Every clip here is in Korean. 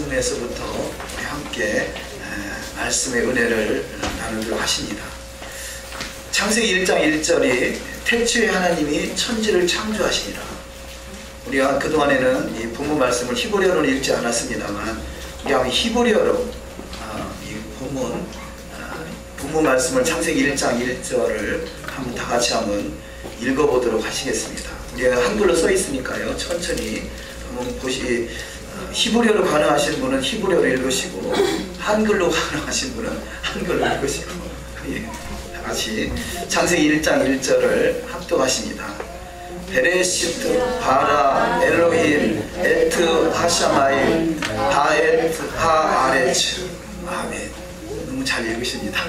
중에서부터 우리 함께 말씀의 은혜를 나누도록 하십니다. 창세기 1장 1절이 태초에 하나님이 천지를 창조하시니라. 우리가 그동안에는 이 본문 말씀을 히브리어로는 읽지 않았습니다만 우리 한번 히브리어로 이 본문 말씀을 창세기 1장 1절을 한번 다 같이 한번 읽어보도록 하시겠습니다. 우리가 한글로 써 있으니까요. 천천히 한번 히브리어로 가능하신 분은 히브리어로 읽으시고 한글로 가능하신 분은 한글로 읽으시고 다 같이 창세기 1장 1절을 합독하십니다. 베레시트 바라 엘로힘 에트 하샤마임 하에트 하아레츠. 아멘. 너무 잘 읽으십니다.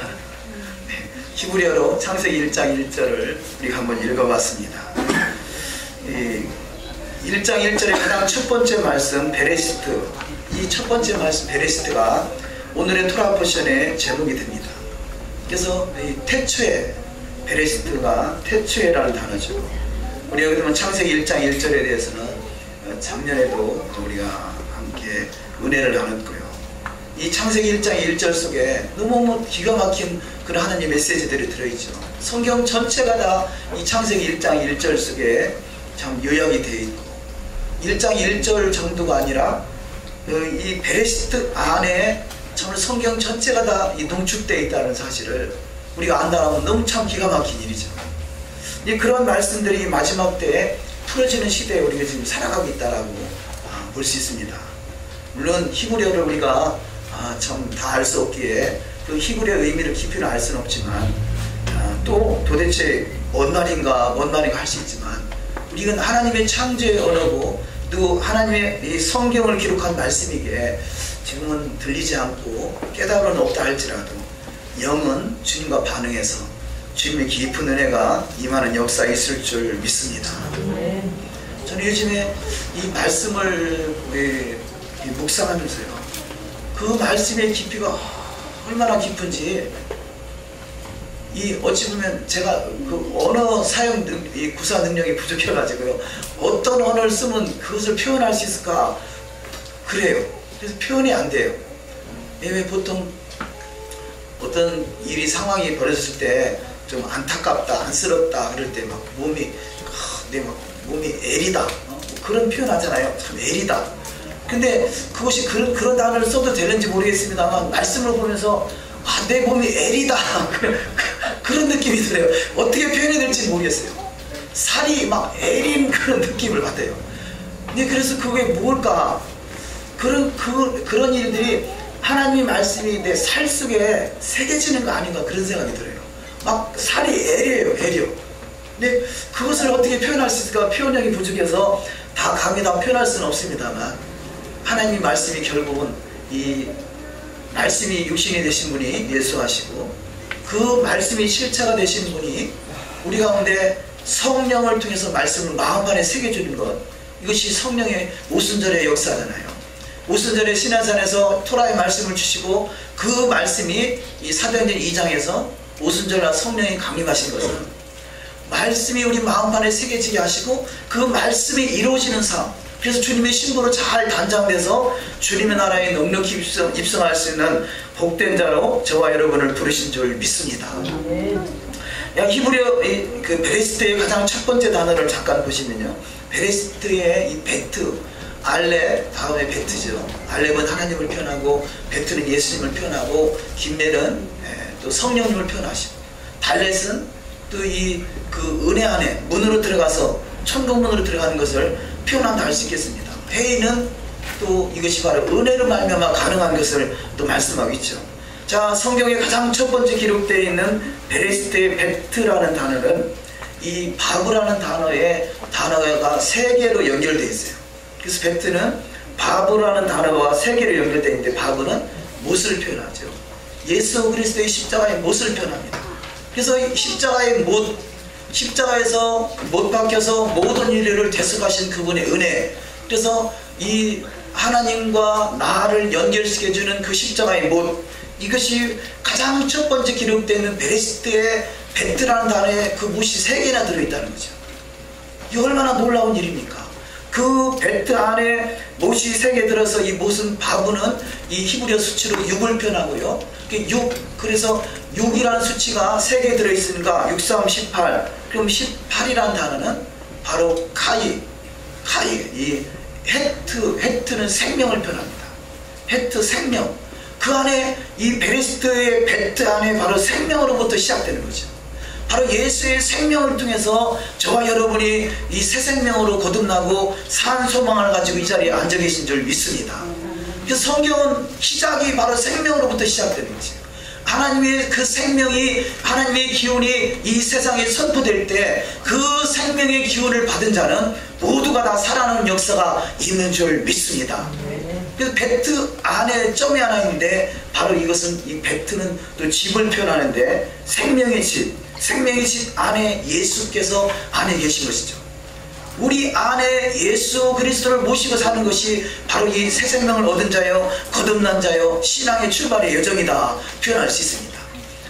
네, 히브리어로 창세기 1장 1절을 우리가 한번 읽어봤습니다. 1장 1절의 가장 첫 번째 말씀 베레시트, 이 첫 번째 말씀 베레시트가 오늘의 토라 포션의 제목이 됩니다. 그래서 이 태초에, 베레시트가 태초에라는 단어죠. 우리가 그러면 창세기 1장 1절에 대해서는 작년에도 우리가 함께 은혜를 나눴고요. 이 창세기 1장 1절 속에 너무 기가 막힌 그런 하나님의 메시지들이 들어있죠. 성경 전체가 다 이 창세기 1장 1절 속에 참 요약이 되어 있고 1장 1절 정도가 아니라 이 베레시트 안에 정말 성경 전체가 다 농축되어 있다는 사실을 우리가 안다면 너무 참 기가 막힌 일이죠. 그런 말씀들이 마지막 때에 풀어지는 시대에 우리가 지금 살아가고 있다라고 볼 수 있습니다. 물론 히브리어를 우리가 참 다 알 수 없기에 그 히브리어의 의미를 깊이는 알 수는 없지만 또 도대체 뭔 말인가 할 수 있지만 우리는 하나님의 창조의 언어고 또 하나님의 이 성경을 기록한 말씀이기에 지금은 들리지 않고 깨달음은 없다 할지라도 영은 주님과 반응해서 주님의 깊은 은혜가 임하는 역사가 있을 줄 믿습니다. 저는 요즘에 이 말씀을 묵상하면서요, 그 말씀의 깊이가 얼마나 깊은지 어찌 보면 제가 그 언어 사용 이 구사 능력이 부족해가지고요, 어떤 언어를 쓰면 그것을 표현할 수 있을까 그래요. 그래서 표현이 안 돼요. 왜 보통 어떤 일이 상황이 벌어졌을 때 좀 안타깝다, 안쓰럽다 그럴 때 막 몸이 애리다 그런 표현 하잖아요. 참 애리다. 근데 그것이 그런 단어를 써도 되는지 모르겠습니다만 말씀을 보면서 내 몸이 애리다 그런 느낌이 들어요. 어떻게 표현이 될지 모르겠어요. 살이 막 애린 그런 느낌을 받아요. 근데 그래서 그게 뭘까? 그런 일들이 하나님의 말씀이 내 살 속에 새겨지는 거 아닌가 그런 생각이 들어요. 막 살이 애려. 근데 그것을 어떻게 표현할 수 있을까? 표현력이 부족해서 다 감히 다 표현할 수는 없습니다만 하나님의 말씀이 결국은 이 말씀이 육신이 되신 분이 예수하시고 그 말씀이 실체가 되신 분이 우리 가운데 성령을 통해서 말씀을 마음 안에 새겨주는 것, 이것이 성령의 오순절의 역사잖아요. 오순절의 시내산에서 토라의 말씀을 주시고 그 말씀이 이 사도행전 2장에서 오순절날 성령이 강림하신 것은 말씀이 우리 마음 안에 새겨지게 하시고 그 말씀이 이루어지는 삶, 그래서 주님의 신부로 잘 단장돼서 주님의 나라에 넉넉히 입성할 수 있는 복된 자로 저와 여러분을 부르신 줄 믿습니다. 히브리어 그 베레시트의 가장 첫 번째 단어를 잠깐 보시면요, 베레시트의 이 베트, 알렙 다음에 베트죠. 알렙은 하나님을 표현하고 베트는 예수님을 표현하고 김멜은 또 성령님을 표현하시고 달렛은 또 그 은혜 안에 문으로 들어가서 천국문으로 들어가는 것을 표현한다 할 수 있겠습니다. 회의는 또 이것이 바로 은혜로 말미암아 가능한 것을 또 말씀하고 있죠. 자, 성경에 가장 첫 번째 기록되어 있는 베레시트의 베트라는 단어는 이 바브라는 단어가 세 개로 연결되어 있어요. 그래서 베트는 바브라는 단어와 세 개로 연결되어 있는데 바브는 못을 표현하죠. 예수 그리스도의 십자가의 못을 표현합니다. 그래서 십자가에서 못 박혀서 모든 인류를 대속하신 그분의 은혜, 그래서 이 하나님과 나를 연결시켜주는 그 십자가의 못, 이것이 가장 첫 번째 기록되는 베레시트의 베트라는 단어에 그 못이 3개나 들어있다는 거죠. 이게 얼마나 놀라운 일입니까? 그 그 베트 안에 못이 3개 들어서 이 못은 바구는 이 히브리어 수치로 6을 표현하고요. 6, 그래서 6이라는 수치가 3개 들어있으니까 6, 3, 18. 그럼 18이라는 단어는 바로 카이, 이 헤트는 생명을 표현합니다. 헤트 생명. 그 안에 이 베레시트의 베트 안에 바로 생명으로부터 시작되는 거죠. 바로 예수의 생명을 통해서 저와 여러분이 이 새 생명으로 거듭나고 산 소망을 가지고 이 자리에 앉아 계신 줄 믿습니다. 그래서 성경은 시작이 바로 생명으로부터 시작되는 거죠. 하나님의 그 생명이, 하나님의 기운이 이 세상에 선포될 때 그 생명의 기운을 받은 자는 모두가 다 살아나는 역사가 있는 줄 믿습니다. 그래서 베트 안에 점이 하나 있는데 바로 이것은, 이 베트는 또 집을 표현하는데 생명의 집 안에 예수께서 안에 계신 것이죠. 우리 안에 예수 그리스도를 모시고 사는 것이 바로 이 새 생명을 얻은 자요, 거듭난 자요, 신앙의 출발의 여정이다 표현할 수 있습니다.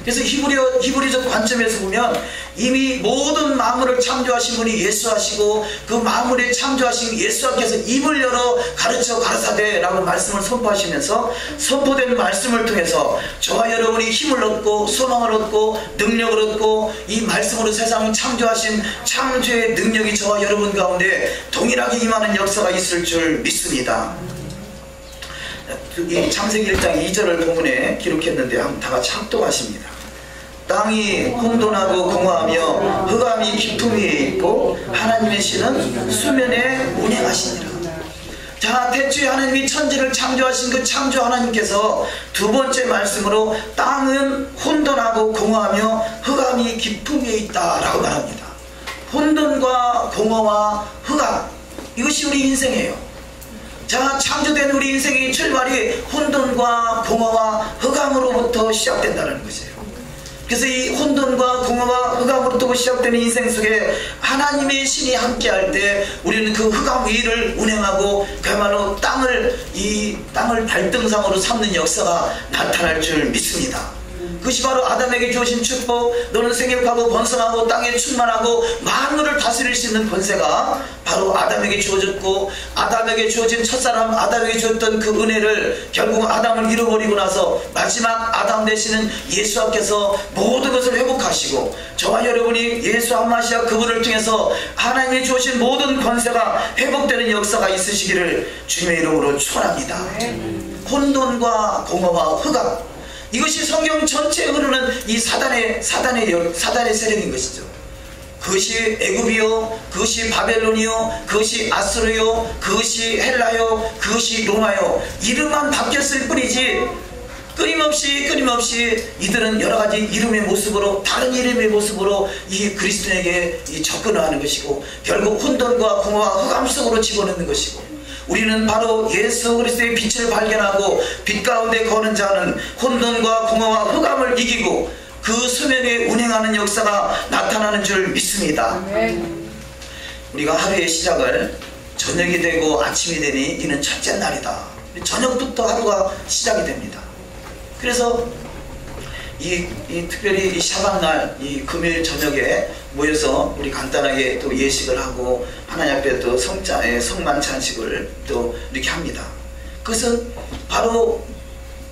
그래서 히브리적 관점에서 보면 이미 모든 만물을 창조하신 분이 예수하시고 그 만물에 창조하신 예수께서 입을 열어 가르쳐 가르사대 라고 말씀을 선포하시면서 선포된 말씀을 통해서 저와 여러분이 힘을 얻고 소망을 얻고 능력을 얻고 이 말씀으로 세상을 창조하신 창조의 능력이 저와 여러분 가운데 동일하게 임하는 역사가 있을 줄 믿습니다. 이 창세기 1장 2절을 본문에 기록했는데 한번 다 같이 합독하십니다. 땅이 혼돈하고 공허하며 흑암이 깊음 위에 있고 하나님의 신은 수면에 운행하시니라. 자, 태초에 하나님이 천지를 창조하신 그 창조 하나님께서 두 번째 말씀으로 땅은 혼돈하고 공허하며 흑암이 깊음 위에 있다 라고 말합니다. 혼돈과 공허와 흑암, 이것이 우리 인생이에요. 자, 창조된 우리 인생의 출발이 혼돈과 공허와 흑암으로부터 시작된다는 것이에요. 그래서 이 혼돈과 공허와 흑암으로부터 시작되는 인생 속에 하나님의 신이 함께할 때 우리는 그 흑암 위를 운행하고 그야말로 땅을 발등상으로 삼는 역사가 나타날 줄 믿습니다. 그것이 바로 아담에게 주어진 축복, 너는 생육하고 번성하고 땅에 충만하고 만물을 다스릴 수 있는 권세가 바로 아담에게 주어졌고, 아담에게 주어진 첫사람 아담에게 주었던 그 은혜를 결국 아담을 잃어버리고 나서 마지막 아담 되시는 예수께서 모든 것을 회복하시고 저와 여러분이 예수 한마시아 그분을 통해서 하나님이 주어진 모든 권세가 회복되는 역사가 있으시기를 주님의 이름으로 축원합니다. 혼돈과 공허와 흑암, 이것이 성경 전체에 흐르는 이 사단의 세력인 것이죠. 그것이 애굽이요, 그것이 바벨론이요, 그것이 아수르요, 그것이 헬라요, 그것이 로마요, 이름만 바뀌었을 뿐이지 끊임없이 이들은 여러가지 이름의 모습으로, 다른 이름의 모습으로 이 그리스도에게 접근을 하는 것이고 결국 혼돈과 공허와 흑암 속으로 집어넣는 것이고, 우리는 바로 예수 그리스도의 빛을 발견하고 빛 가운데 거는 자는 혼돈과 공허와 흑암을 이기고 그 수면에 운행하는 역사가 나타나는 줄 믿습니다. 우리가 하루의 시작을 저녁이 되고 아침이 되니 이는 첫째 날이다. 저녁부터 하루가 시작이 됩니다. 그래서 특별히 이 샤밧날, 이 금요일 저녁에 모여서 우리 간단하게 또 예식을 하고 하나님 앞에 또 성만찬식을 또 이렇게 합니다. 그것은 바로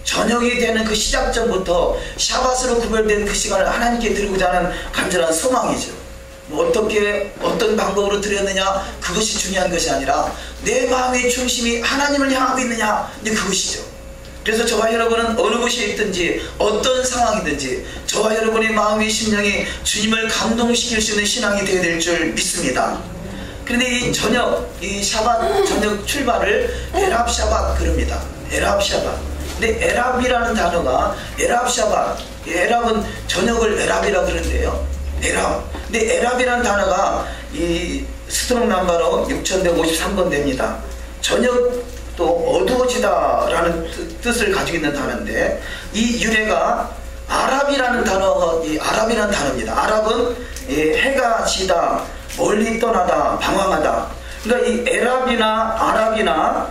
저녁이 되는 그 시작전부터 샤밧으로 구별된 그 시간을 하나님께 드리고자 하는 간절한 소망이죠. 어떤 방법으로 드렸느냐, 그것이 중요한 것이 아니라 내 마음의 중심이 하나님을 향하고 있느냐, 그것이죠. 그래서 저와 여러분은 어느 곳에 있든지 어떤 상황이든지 저와 여러분의 마음의 심령이 주님을 감동시킬 수 있는 신앙이 되어야 될 줄 믿습니다. 그런데 이 샤밧 저녁 출발을 에랍 샤밧 그럽니다. 에랍 샤밧. 근데 에랍이라는 단어가 에랍 샤밧, 에랍은 저녁을 에랍이라 그러는데요. 에랍. 근데 에랍이라는 단어가 이 스트롱 넘버로 6153번 됩니다. 저녁 또 어두워지다 라는 뜻을 가지고 있는 단어인데, 이 유래가 아랍이라는 단어입니다. 아랍은 해가 지다, 멀리 떠나다, 방황하다. 그러니까 이 에랍이나 아랍이나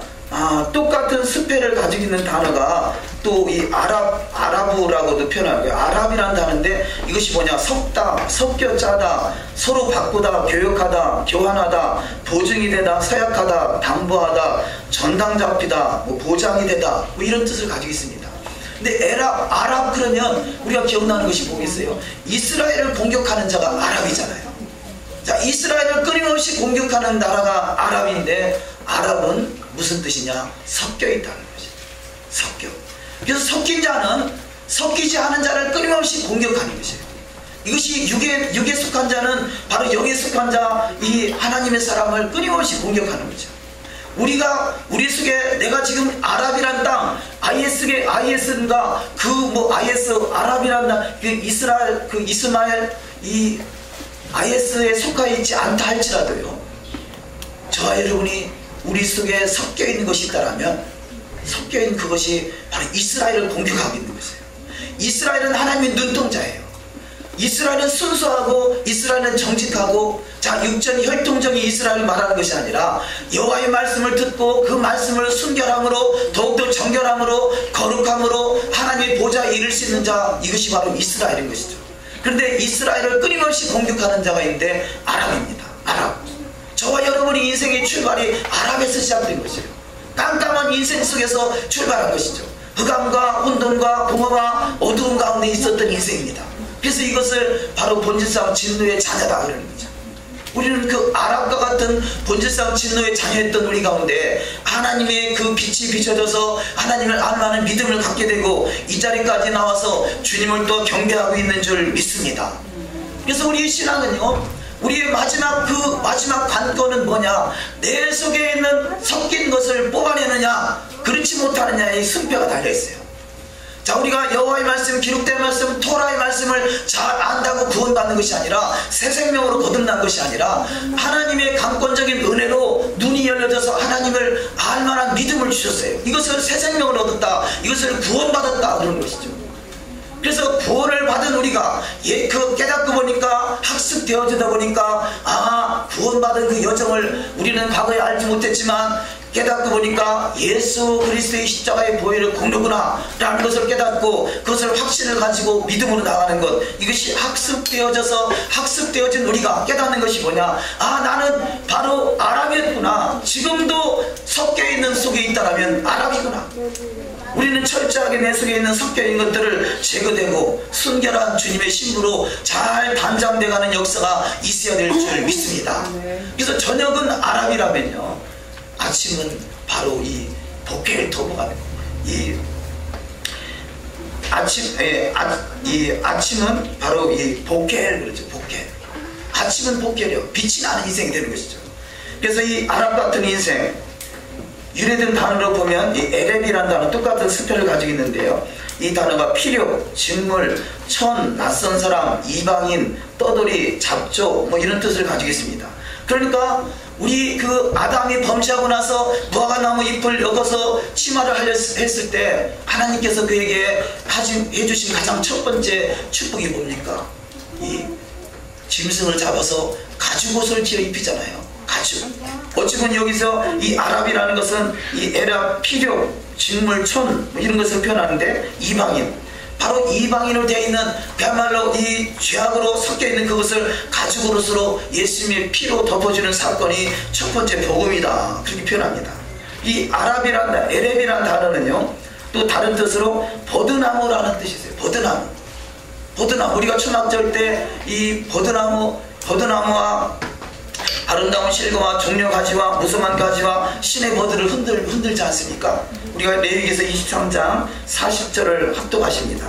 똑같은 스펠을 가지고 있는 단어가 또 이 아랍어라고도 표현하고요. 아랍이라는 단어인데 이것이 뭐냐? 섞다, 섞여 짜다, 서로 바꾸다, 교역하다, 교환하다, 보증이 되다, 서약하다, 담보하다, 전당 잡히다, 뭐 보장이 되다, 뭐 이런 뜻을 가지고 있습니다. 근데 아랍 그러면 우리가 기억나는 것이 뭐겠어요? 이스라엘을 공격하는 자가 아랍이잖아요. 자, 이스라엘을 끊임없이 공격하는 나라가 아랍인데, 아랍은 무슨 뜻이냐? 섞여 있다는 것이죠. 섞여. 그래서 섞인 자는 섞이지 않은 자를 끊임없이 공격하는 것이에요. 이것이 육에 속한 자는 바로 영에 속한 자, 이 하나님의 사람을 끊임없이 공격하는 거죠. 우리 속에 내가 지금 아랍이란 땅, IS인가 IS 아랍이란 땅, 이스마엘 이 IS에 속하 있지 않다 할지라도요, 저와 여러분이 우리 속에 섞여 있는 것이 있다라면 섞여 있는 그것이 바로 이스라엘을 공격하고 있는 것이에요. 이스라엘은 하나님의 눈동자예요. 이스라엘은 순수하고 이스라엘은 정직하고, 자, 육전이 혈통적인 이스라엘을 말하는 것이 아니라 여호와의 말씀을 듣고 그 말씀을 순결함으로, 더욱더 정결함으로, 거룩함으로 하나님의 보좌에 이를 수 있는 자, 이것이 바로 이스라엘인 것이죠. 그런데 이스라엘을 끊임없이 공격하는 자가 있는데 아랍입니다. 아랍. 저와 여러분의 인생의 출발이 아랍에서 시작된 것이에요. 깜깜한 인생 속에서 출발한 것이죠. 흑암과 혼돈과 공허와 어두운 가운데 있었던 인생입니다. 그래서 이것을 바로 본질상 진노의 자녀다 그러는 거죠. 우리는 그 아랍과 같은 본질상 진노의 자녀였던 우리 가운데 하나님의 그 빛이 비춰져서 하나님을 알만한 믿음을 갖게 되고 이 자리까지 나와서 주님을 또 경배하고 있는 줄 믿습니다. 그래서 우리의 신앙은요, 우리의 마지막 관건은 뭐냐? 내 속에 있는 섞인 것을 뽑아내느냐, 그렇지 못하느냐의 승패가 달려있어요. 자, 우리가 여호와의 말씀, 기록된 말씀, 토라의 말씀을 잘 안다고 구원받는 것이 아니라, 새 생명으로 거듭난 것이 아니라 하나님의 강권적인 은혜로 눈이 열려져서 하나님을 알만한 믿음을 주셨어요. 이것을 새 생명을 얻었다, 이것을 구원받았다 그런 것이죠. 그래서 구원을 받은 우리가 깨닫고 보니까, 학습되어지다 보니까, 구원받은 그 여정을 우리는 과거에 알지 못했지만 깨닫고 보니까 예수 그리스도의 십자가의 보혈을 공로구나 라는 것을 깨닫고 그것을 확신을 가지고 믿음으로 나가는 것, 이것이 학습되어진 우리가 깨닫는 것이 뭐냐? 나는 바로 아랍이었구나. 지금도 섞여있는 속에 있다라면 아랍이구나. 우리는 철저하게 내 속에 있는 섞여있는 것들을 제거되고 순결한 주님의 신부로 잘 단장돼가는 역사가 있어야 될 줄 믿습니다. 그래서 저녁은 아랍이라면요, 아침은 바로 이 보켈 토보가 이 아침은 바로 이 보켈, 그렇죠. 보켈. 아침은 보켈이요. 빛이 나는 인생이 되는 것이죠. 그래서 이 아랍 같은 인생, 유래된 단어로 보면 이 에렙이라는 단어, 똑같은 스펠을 가지고 있는데요, 이 단어가 필요, 직물, 천, 낯선 사람, 이방인, 떠돌이, 잡조, 뭐 이런 뜻을 가지고 있습니다. 그러니까 우리 그 아담이 범죄하고 나서 무화과나무 잎을 엮어서 치마를 했을 때 하나님께서 그에게 해주신 가장 첫 번째 축복이 뭡니까? 이 짐승을 잡아서 가죽옷을 지어 입히잖아요. 가죽. 어찌 보면 여기서 이 아랍이라는 것은 이 에랍, 필요, 직물, 촌 뭐 이런 것을 표현하는데, 이방인, 바로 이방인으로 되어 있는, 그야말로 이 죄악으로 섞여 있는 그것을 가죽으로서 예수님의 피로 덮어주는 사건이 첫 번째 복음이다, 그렇게 표현합니다. 이 아랍이란, 에렙이라는 단어는요, 또 다른 뜻으로 버드나무라는 뜻이 있어요. 버드나무. 우리가 초막절 때 이 버드나무와 아름다운 실과와 종려가지와 무성한 가지와 신의 버드를 흔들지 않습니까? 우리가 레위기서 23장 40절을 합독하십니다.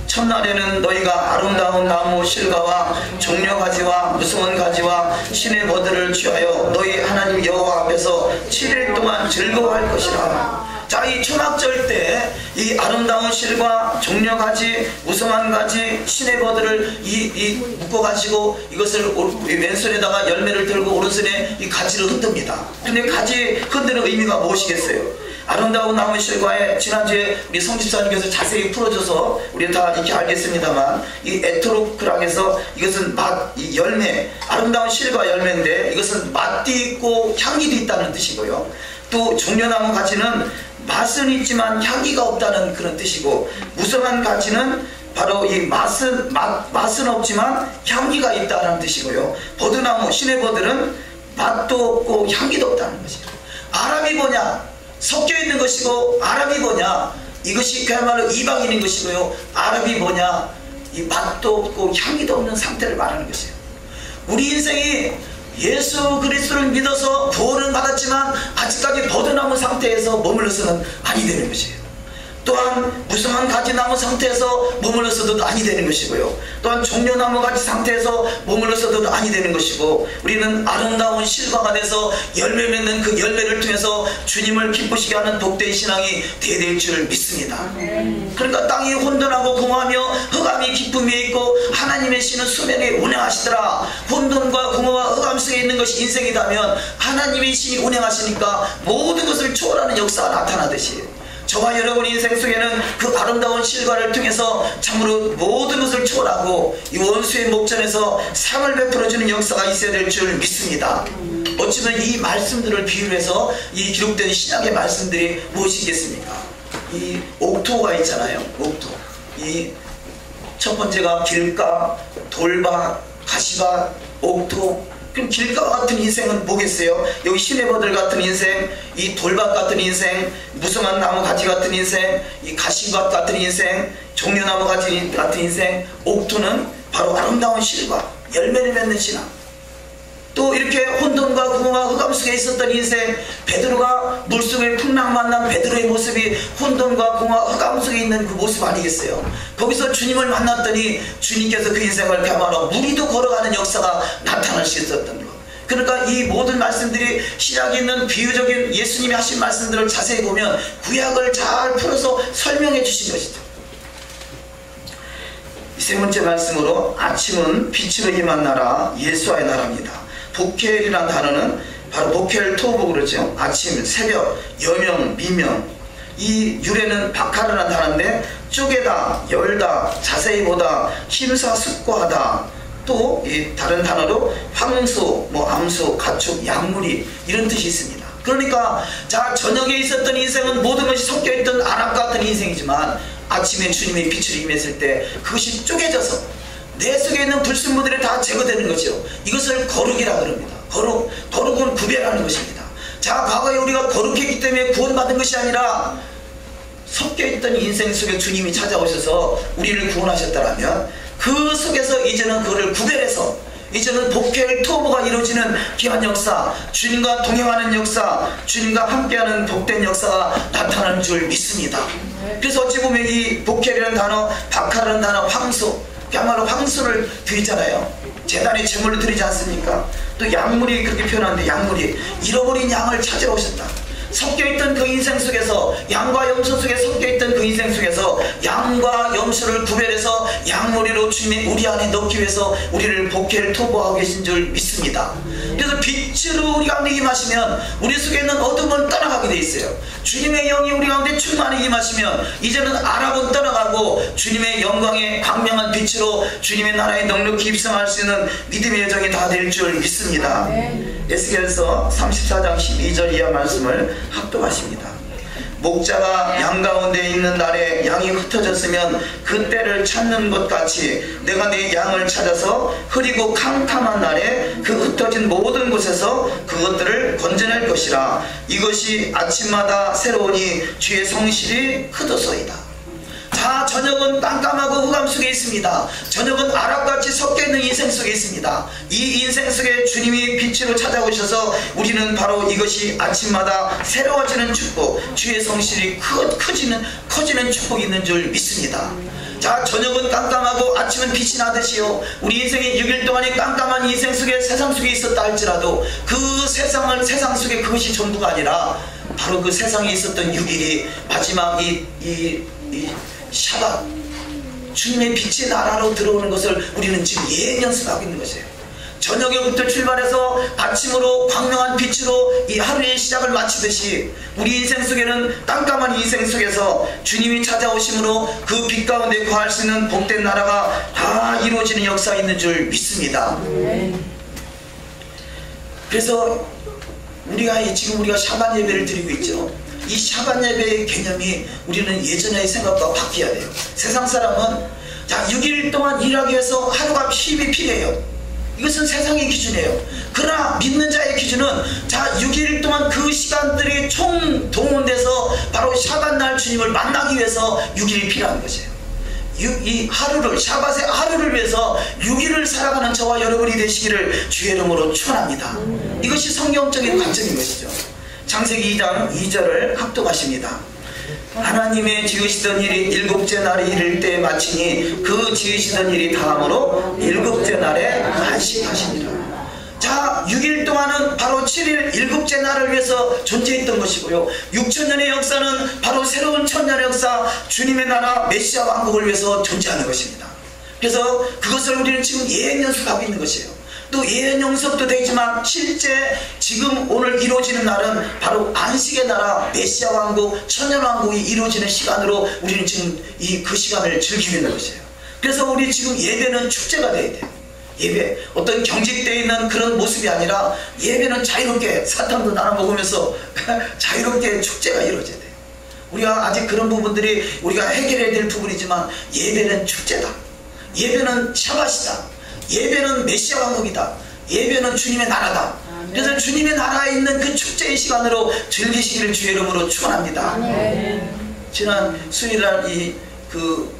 첫날에는 너희가 아름다운 나무 실과와 종려가지와 무성한 가지와 신의 버드를 취하여 너희 하나님 여호와 앞에서 7일 동안 즐거워할 것이라. 자, 이 초막절 때 이 아름다운 실과 종려가지, 무성한 가지, 신의 버드를 묶어가지고 이것을 왼손에다가 열매를 들고 오른손에 이 가지를 흔듭니다. 근데 가지 흔드는 의미가 무엇이겠어요? 아름다운 나무 실과에 지난주에 우리 성집사님께서 자세히 풀어줘서 우리는 다 이렇게 알겠습니다만, 이 에토로크락에서 이것은 이 열매, 아름다운 실과 열매인데 이것은 맛도 있고 향기도 있다는 뜻이고요. 또 종려나무 가지는 맛은 있지만 향기가 없다는 그런 뜻이고, 무성한 가지는 바로 이 맛은 없지만 향기가 있다는 뜻이고요. 버드나무, 시내버들은 맛도 없고 향기도 없다는 것이죠. 아람이 뭐냐? 섞여 있는 것이고, 아람이 뭐냐? 이것이 그야말로 이방인인 것이고요. 아랍이 뭐냐? 이 맛도 없고 향기도 없는 상태를 말하는 것이에요. 우리 인생이 예수 그리스도를 믿어서 구원은 받았지만 아직까지 버드나무 상태에서 머물러서는 아니 되는 것이에요. 또한 무성한 가지나무 상태에서 머물러서도 아니 되는 것이고요. 또한 종려나무 가지 상태에서 머물러서도 아니 되는 것이고, 우리는 아름다운 실과가 돼서 열매 맺는 그 열매를 통해서 주님을 기쁘시게 하는 복된 신앙이 되될 줄 믿습니다. 그러니까 땅이 혼돈하고 공허하며 흑암이 기쁨이 있고 하나님의 신은 수면에 운행하시더라. 혼돈과 공허와 흑암 속에 있는 것이 인생이라면 하나님의 신이 운행하시니까 모든 것을 초월하는 역사가 나타나듯이, 저와 여러분 인생 속에는 그 아름다운 실과를 통해서 참으로 모든 것을 초월하고 이 원수의 목전에서 상을 베풀어주는 역사가 있어야 될 줄 믿습니다. 어쩌면 이 말씀들을 비유해서 이 기록된 신약의 말씀들이 무엇이겠습니까? 이 옥토가 있잖아요. 옥토. 이 첫 번째가 길가, 돌밭, 가시밭, 옥토. 그럼 길가 같은 인생은 뭐겠어요? 여기 시내버들 같은 인생, 이 돌밭 같은 인생, 무성한 나무 가지 같은 인생, 이 가시밭 같은 인생, 종려나무 가지 같은 인생, 옥토는 바로 아름다운 실과 열매를 맺는 신앙. 또 이렇게 혼돈과 공허와 흑암 속에 있었던 인생, 베드로가 물속에 풍랑 만난 베드로의 모습이 혼돈과 공허와 흑암 속에 있는 그 모습 아니겠어요? 거기서 주님을 만났더니 주님께서 그 인생을 그야말로 무리도 걸어가는 역사가 나타날 수 있었던 것. 그러니까 이 모든 말씀들이 신약에 있는 비유적인 예수님이 하신 말씀들을 자세히 보면 구약을 잘 풀어서 설명해 주신 것이죠. 세 번째 말씀으로, 아침은 빛으로 임한 나라, 예수와의 나라입니다. 보켈이라는 단어는 바로 보켈 토브 그러죠. 아침, 새벽, 여명, 미명. 이 유래는 바카르라는 단어인데, 쪼개다, 열다, 자세히 보다, 심사숙고하다. 또 이 다른 단어로 황소, 암소, 가축, 양무리 이런 뜻이 있습니다. 그러니까 자, 저녁에 있었던 인생은 모든 것이 섞여있던 아랍 같은 인생이지만 아침에 주님의 빛을 임했을 때 그것이 쪼개져서 내 속에 있는 불순물들이 다 제거되는 거죠. 이것을 거룩이라 그럽니다. 거룩은 구별하는 것입니다. 자, 과거에 우리가 거룩했기 때문에 구원받은 것이 아니라 섞여있던 인생 속에 주님이 찾아오셔서 우리를 구원하셨다면 그 속에서 이제는 그거를 구별해서 이제는 보켈 토보가 이루어지는 귀한 역사, 주님과 동행하는 역사, 주님과 함께하는 복된 역사가 나타나는 줄 믿습니다. 그래서 어찌 보면 이 보켈이라는 단어, 바카라는 단어, 황소, 그야말로 황소를 드리잖아요. 제단에 제물로 드리지 않습니까? 또 양물이 그렇게 표현하는데, 양물이 잃어버린 양을 찾아오셨다. 섞여있던 그 인생 속에서, 양과 염소 속에 섞여있던 그 인생 속에서 양과 염소를 구별해서 양머리로 주님이 우리 안에 넣기 위해서 우리를 보켈 토보하고 계신 줄 믿습니다. 그래서 빛으로 우리 가운데 임하시면 우리 속에 있는 어둠은 떠나가게 돼 있어요. 주님의 영이 우리 가운데 충만히 임하시면 이제는 아랍은 떠나가고 주님의 영광의 광명한 빛으로 주님의 나라에 넉넉히 입성할 수 있는 믿음의 여정이 다 될 줄 믿습니다. 에스겔서 34장 12절 이하 말씀을 합독하십니다. 목자가 양 가운데 있는 날에 양이 흩어졌으면 그 때를 찾는 것 같이 내가 내 양을 찾아서 흐리고 캄캄한 날에 그 흩어진 모든 곳에서 그것들을 건져낼 것이라. 이것이 아침마다 새로우니 주의 성실이 크도소이다. 자, 저녁은 깜깜하고 흑암 속에 있습니다. 저녁은 아랍같이 섞여있는 인생 속에 있습니다. 이 인생 속에 주님이 빛으로 찾아오셔서 우리는 바로 이것이 아침마다 새로워지는 축복, 주의 성실이 커지는 축복이 있는 줄 믿습니다. 자, 저녁은 깜깜하고 아침은 빛이 나듯이요, 우리 인생이 6일 동안의 깜깜한 인생 속에 세상 속에 있었다 할지라도 그 세상 속에 그것이 전부가 아니라 바로 그 세상에 있었던 6일이 마지막 이 샤bat, 주님의 빛의 나라로 들어오는 것을 우리는 지금 연습하고 있는 것이에요. 저녁에부터 출발해서 아침으로 광명한 빛으로 이 하루의 시작을 마치듯이 우리 인생 속에는 깜깜한 인생 속에서 주님이 찾아오심으로 그 빛 가운데 거할 수 있는 복된 나라가 다 이루어지는 역사가 있는 줄 믿습니다. 그래서 지금 우리가 샤반 예배를 드리고 있죠. 이 샤반 예배의 개념이 우리는 예전의 생각과 바뀌어야 돼요. 세상 사람은 자 6일 동안 일하기 위해서 하루가 힘이 필요해요. 이것은 세상의 기준이에요. 그러나 믿는 자의 기준은 자 6일 동안 그 시간들이 총동원돼서 바로 샤반날 주님을 만나기 위해서 6일이 필요한 것이에요. 이 하루를 샤밧의 하루를 위해서 6일을 살아가는 저와 여러분이 되시기를 주의 이름으로 축원합니다. 이것이 성경적인 관점인 것이죠. 창세기 2장 2절을 합독하십니다. 하나님의 지으시던 일이 7째 날이 이를 때에 마치니 그 지으시던 일이 다음으로 7째 날에 안식하시니라. 자 6일 동안은 바로 7일 7째 날을 위해서 존재했던 것이고요, 6천년의 역사는 바로 새로운 천년의 역사, 주님의 나라 메시아 왕국을 위해서 존재하는 것입니다. 그래서 그것을 우리는 지금 예행 연습하고 있는 것이에요. 또 예행 연습도 되지만 실제 지금 오늘 이루어지는 날은 바로 안식의 나라 메시아 왕국 천년 왕국이 이루어지는 시간으로 우리는 지금 그 시간을 즐기고 있는 것이에요. 그래서 우리 지금 예배는 축제가 돼야 돼요. 예배, 어떤 경직되어 있는 그런 모습이 아니라 예배는 자유롭게 사탕도 나눠 먹으면서 자유롭게 축제가 이루어져야 돼요. 우리가 아직 그런 부분들이 우리가 해결해야 될 부분이지만 예배는 축제다. 예배는 샤밧이다. 예배는 메시아 왕국이다. 예배는 주님의 나라다. 그래서 주님의 나라에 있는 그 축제의 시간으로 즐기시기를 주의 이름으로 축원합니다. 지난 수요일날 그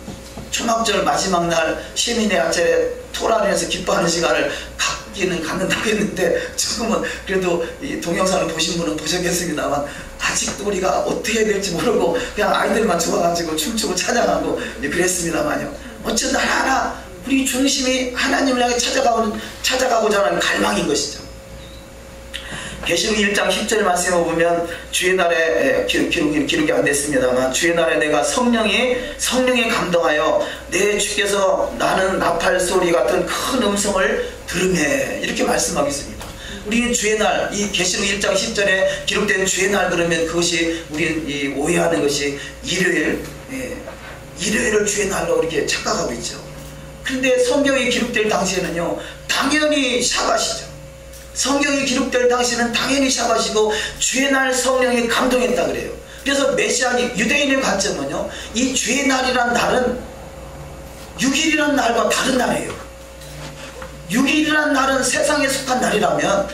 초막절 마지막 날 시민의 아침에 토라리에서 기뻐하는 시간을 갖기는 갖는다고 했는데, 조금은 그래도 이 동영상을 보신 분은 보셨겠습니다만 아직도 우리가 어떻게 해야 될지 모르고 그냥 아이들만 좋아가지고 춤추고 찬양하고 그랬습니다만요, 어쨌든 하나하나 우리 중심이 하나님을 향해 찾아가고자 하는 갈망인 것이죠. 계시록 1장 10절 말씀에 보면 주의 날에 기록이 안 됐습니다만, 주의 날에 내가 성령에 감동하여 내 주께서 나는 나팔 소리 같은 큰 음성을 들으매, 이렇게 말씀하고 있습니다. 우리는 주의 날, 이 계시록 1장 10절에 기록된 주의 날 그러면 그것이 우리는 오해하는 것이 일요일을 주의 날로 이렇게 착각하고 있죠. 그런데 성경이 기록될 당시에는요, 당연히 샤밧이죠. 성경이 기록될 당시는 당연히 샤밧이고 주의 날 성령이 감동했다 그래요. 그래서 메시아니 유대인의 관점은요, 이 주의 날이란 날은 6일이란 날과 다른 날이에요. 6일이란 날은 세상에 속한 날이라면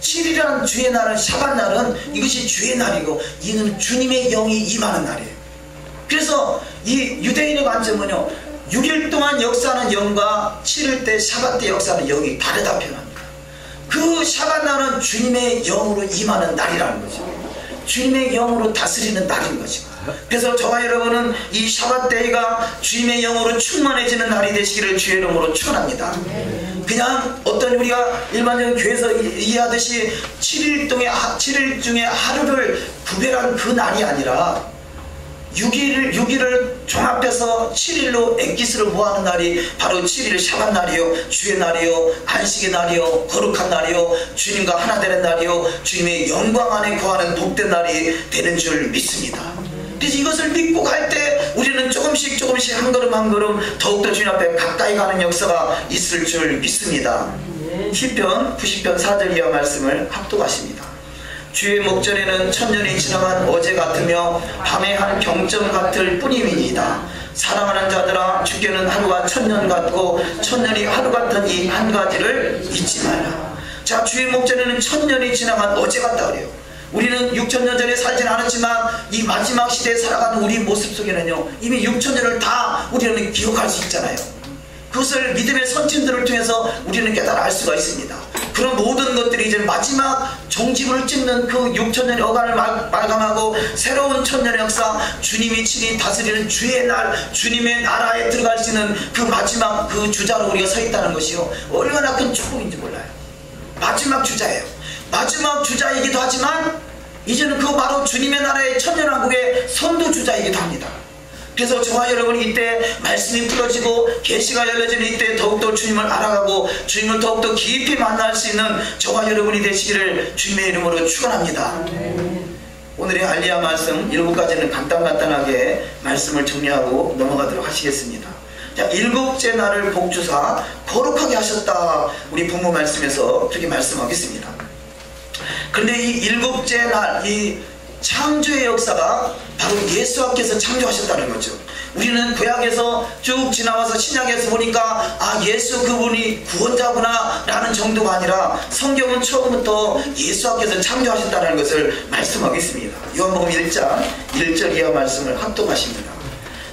7일이라는 주의 날은 샤밧 날은 이것이 주의 날이고 이는 주님의 영이 임하는 날이에요. 그래서 이 유대인의 관점은요, 6일 동안 역사하는 영과 7일 때 샤밧 때 역사하는 영이 다르다 표현합니다. 그 샤밧 날은 주님의 영으로 임하는 날이라는 거죠. 주님의 영으로 다스리는 날인 거죠. 그래서 저와 여러분은 이 샤밧 때가 주님의 영으로 충만해지는 날이 되시기를 주의 이름으로 축원합니다. 그냥 어떤 우리가 일반적인 교회에서 이해하듯이 7일 중에 하루를 구별한 그 날이 아니라 6일을 종합해서 7일로 엑기스를 모아하는 날이 바로 7일 샤밧 날이요, 주의 날이요, 안식의 날이요, 거룩한 날이요, 주님과 하나 되는 날이요, 주님의 영광 안에 거하는 복된 날이 되는 줄 믿습니다. 그래서 이것을 믿고 갈 때 우리는 조금씩 한 걸음 한 걸음 더욱더 주님 앞에 가까이 가는 역사가 있을 줄 믿습니다. 시편 90편 4절 이하 말씀을 합독하십니다. 주의 목전에는 천년이 지나간 어제 같으며 밤의 한 경점 같을 뿐임이니이다. 사랑하는 자들아, 주께는 하루가 천년 같고 천년이 하루 같은 이 한 가지를 잊지 말라. 자, 주의 목전에는 천년이 지나간 어제 같다 그래요. 우리는 6천년 전에 살지는 않았지만 이 마지막 시대에 살아가는 우리 모습 속에는요, 이미 6천년을 다 우리는 기억할 수 있잖아요. 그것을 믿음의 선진들을 통해서 우리는 깨달아 알 수가 있습니다. 그런 모든 것들이 이제 마지막 종지부를 찍는 그 6천년의 어간을 마감하고 새로운 천년의 역사, 주님이 친히 다스리는 주의 날, 주님의 나라에 들어갈 수 있는 그 마지막 그 주자로 우리가 서 있다는 것이요, 얼마나 큰 축복인지 몰라요. 마지막 주자예요. 마지막 주자이기도 하지만 이제는 그 바로 주님의 나라의 천년왕국의 선두주자이기도 합니다. 그래서 저와 여러분이 이때 말씀이 풀어지고 계시가 열려지는 이때 더욱더 주님을 알아가고 주님을 더욱더 깊이 만날 수 있는 저와 여러분이 되시기를 주님의 이름으로 축원합니다. 오늘의 알리야 말씀 7가지는 간단하게 말씀을 정리하고 넘어가도록 하시겠습니다. 자, 7째 날을 복주사 거룩하게 하셨다, 우리 본문 말씀에서 그렇게 말씀하겠습니다. 그런데 이 일곱째 날, 이 창조의 역사가 바로 예수께서 창조하셨다는 거죠. 우리는 구약에서 쭉 지나와서 신약에서 보니까 아, 예수 그분이 구원자구나 라는 정도가 아니라 성경은 처음부터 예수께서 창조하셨다는 것을 말씀하고 있습니다. 요한복음 1장 1절 이하 말씀을 합독하십니다.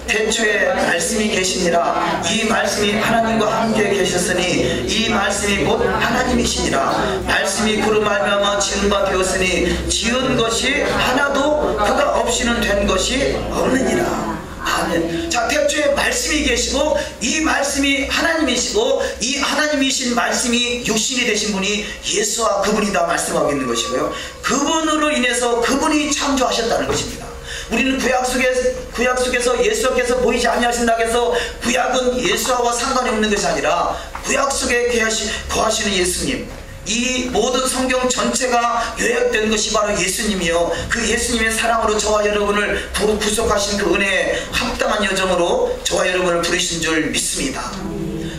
태초에 말씀이 계시니라. 이 말씀이 하나님과 함께 계셨으니 이 말씀이 곧 하나님이시니라. 말씀이 그로 말미암아 지은 바 되었으니 지은 것이 하나도 그가 없이는 된 것이 없느니라. 아멘. 자, 태초에 말씀이 계시고 이 말씀이 하나님이시고 이 하나님이신 말씀이 육신이 되신 분이 예수와 그분이다 말씀하고 있는 것이고요. 그분으로 인해서 그분이 창조하셨다는 것입니다. 우리는 구약 속에서 예수께서 보이지 아니하신다고 해서 구약은 예수와 상관이 없는 것이 아니라 구약 속에 거하시는 예수님, 이 모든 성경 전체가 요약된 것이 바로 예수님이요, 그 예수님의 사랑으로 저와 여러분을 구속하신 그 은혜에 합당한 여정으로 저와 여러분을 부르신 줄 믿습니다.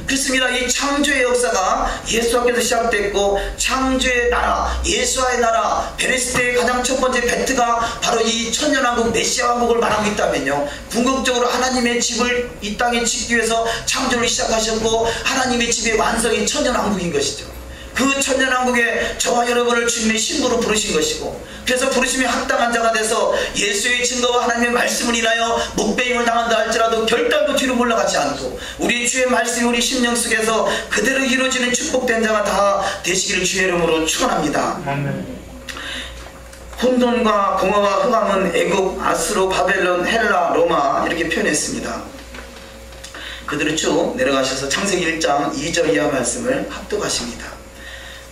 그렇습니다. 이 창조의 역사가 예수께서 시작됐고, 창조의 나라, 예수와의 나라, 베레스트의 가장 첫 번째 베트가 바로 이 천년왕국 메시아 왕국을 말하고 있다면요, 궁극적으로 하나님의 집을 이 땅에 짓기 위해서 창조를 시작하셨고 하나님의 집의 완성이 천년왕국인 것이죠. 그 천년왕국에 저와 여러분을 주님의 신부로 부르신 것이고, 그래서 부르심에 합당한 자가 돼서 예수의 증거와 하나님의 말씀을 인하여 목배임을 당한다 할지라도 결단도 뒤로 물러가지 않고 우리 주의 말씀이 우리 심령 속에서 그대로 이루어지는 축복된 자가 다 되시기를 주의 이름으로 축원합니다. 혼돈과 공허와 흑암은 애굽, 아수르, 바벨론, 헬라, 로마 이렇게 표현했습니다. 그대로 쭉 내려가셔서 창세기 1장 2절 이하 말씀을 합독하십니다.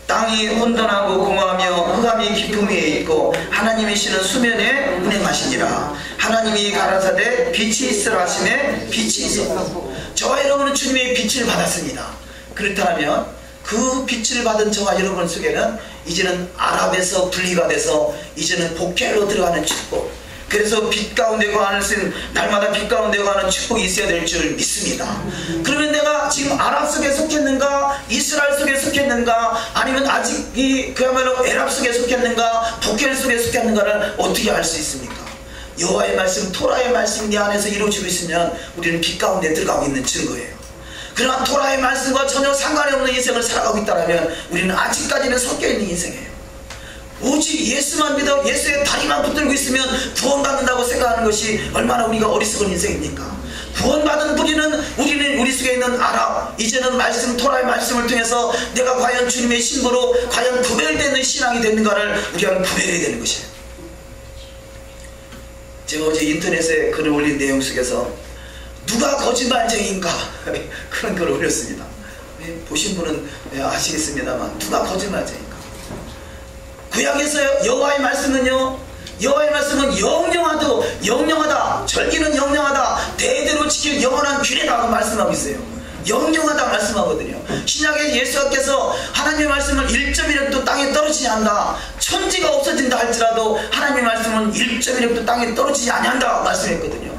땅이 혼돈하고 공허하며 흑암이 깊음 위에 있고 하나님이시는 수면에 운행하시니라. 하나님이 가라사대 빛이 있으라 하시매 빛이 있었고. 저와 여러분은 주님의 빛을 받았습니다. 그렇다면 그 빛을 받은 저와 여러분 속에는 이제는 아랍에서 분리가 돼서 이제는 복회로 들어가는 축복, 그래서 빛 가운데 거하는 날마다 빛 가운데 거하는 축복이 있어야 될 줄 믿습니다. 그러면 내가 지금 아랍 속에 속했는가, 이스라엘 속에 속했는가, 아니면 아직 그야말로 에랍 속에 속했는가, 복혈 속에 속했는가를 어떻게 알 수 있습니까? 여호와의 말씀, 토라의 말씀 내 안에서 이루어지고 있으면 우리는 빛 가운데 들어가고 있는 증거예요. 그러나 토라의 말씀과 전혀 상관이 없는 인생을 살아가고 있다면 우리는 아직까지는 섞여 있는 인생이에요. 오직 예수만 믿어 예수의 다리만 붙들고 있으면 구원받는다고 생각하는 것이 얼마나 우리가 어리석은 인생입니까? 구원받은 우리는 우리 속에 있는 아랍, 이제는 말씀, 토라의 말씀을 통해서 내가 과연 주님의 신부로 과연 구별되는 신앙이 됐는가를 우리가 구별해야 되는 것이에요. 제가 어제 인터넷에 글을 올린 내용 속에서 누가 거짓말쟁이인가 그런 글을 올렸습니다. 보신 분은 아시겠습니다만 누가 거짓말쟁이인가. 구약에서 여호와의 말씀은요, 여호와의 말씀은 영영하다, 절기는 영영하다, 대대로 지킬 영원한 규례라고 말씀하고 있어요. 영영하다 말씀하거든요. 신약에 예수께서 하나님의 말씀을 1.1획도 땅에 떨어지지 않는다, 천지가 없어진다 할지라도 하나님의 말씀은 1.1획도 땅에 떨어지지 아니한다 말씀했거든요.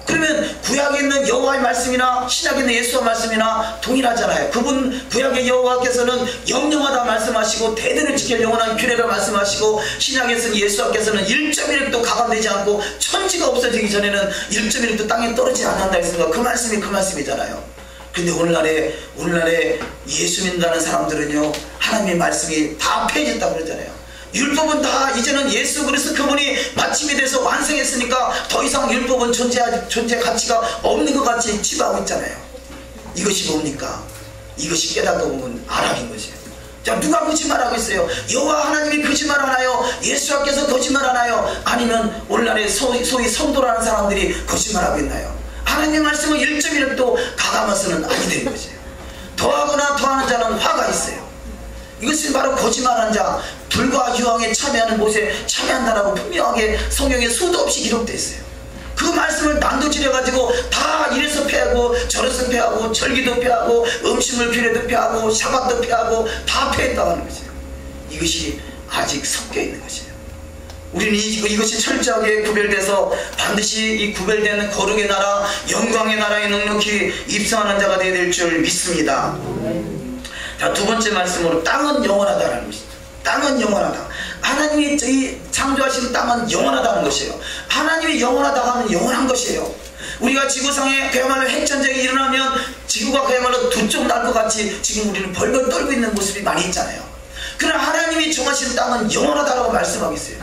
그러면 구약에 있는 여호와의 말씀이나 신약에 있는 예수의 말씀이나 동일하잖아요. 구약의 여호와께서는 영영하다 말씀하시고 대대를 지켜 영원한 규례를 말씀하시고, 신약에서는 예수께서는 1.1획도 가감되지 않고 천지가 없어지기 전에는 1.1획도 땅에 떨어지지 않는다 했으니까 그 말씀이 그 말씀이잖아요. 근데 오늘날에 예수 믿는다는 사람들은요, 하나님의 말씀이 다 폐해졌다고 그러잖아요. 율법은 다 이제는 예수 그리스도 그분이 마침이 돼서 완성했으니까 더 이상 율법은 존재 가치가 없는 것 같이 치부하고 있잖아요. 이것이 뭡니까? 이것이 깨닫고 보면 아랍인 거죠. 자, 누가 거짓말하고 있어요? 여호와 하나님이 거짓말하나요? 예수께서 거짓말하나요? 아니면 오늘날에 소위 성도라는 사람들이 거짓말하고 있나요? 하나님의 말씀은 1.1획도 가감해서는 아니 되는 거죠. 더하거나 더하는 자는 화가 있어요. 이것은 바로 거짓말하는 자, 불과 유황에 참여하는 곳에 참여한다라고 분명하게 성경에 수도 없이 기록되어 있어요. 그 말씀을 난도질해가지고 다 이래서 패하고 저래서 패하고 절기도 패하고 음식물 규례도 패하고 샤밧도 패하고 다 패했다고 하는 거죠. 이것이 아직 섞여 있는 것이에요. 우리는 이것이 철저하게 구별돼서 반드시 이 구별되는 거룩의 나라, 영광의 나라에 넉넉히 입성하는 자가 되어야 될 줄 믿습니다. 자, 두 번째 말씀으로 땅은 영원하다라는 것입니다. 땅은 영원하다. 하나님이 이 창조하신 땅은 영원하다는 것이에요. 하나님이 영원하다고 하면 영원한 것이에요. 우리가 지구상에 그야말로 핵전쟁이 일어나면 지구가 그야말로 두 쪽 날 것 같이 지금 우리는 벌벌 떨고 있는 모습이 많이 있잖아요. 그러나 하나님이 정하신 땅은 영원하다고 말씀하고 있어요.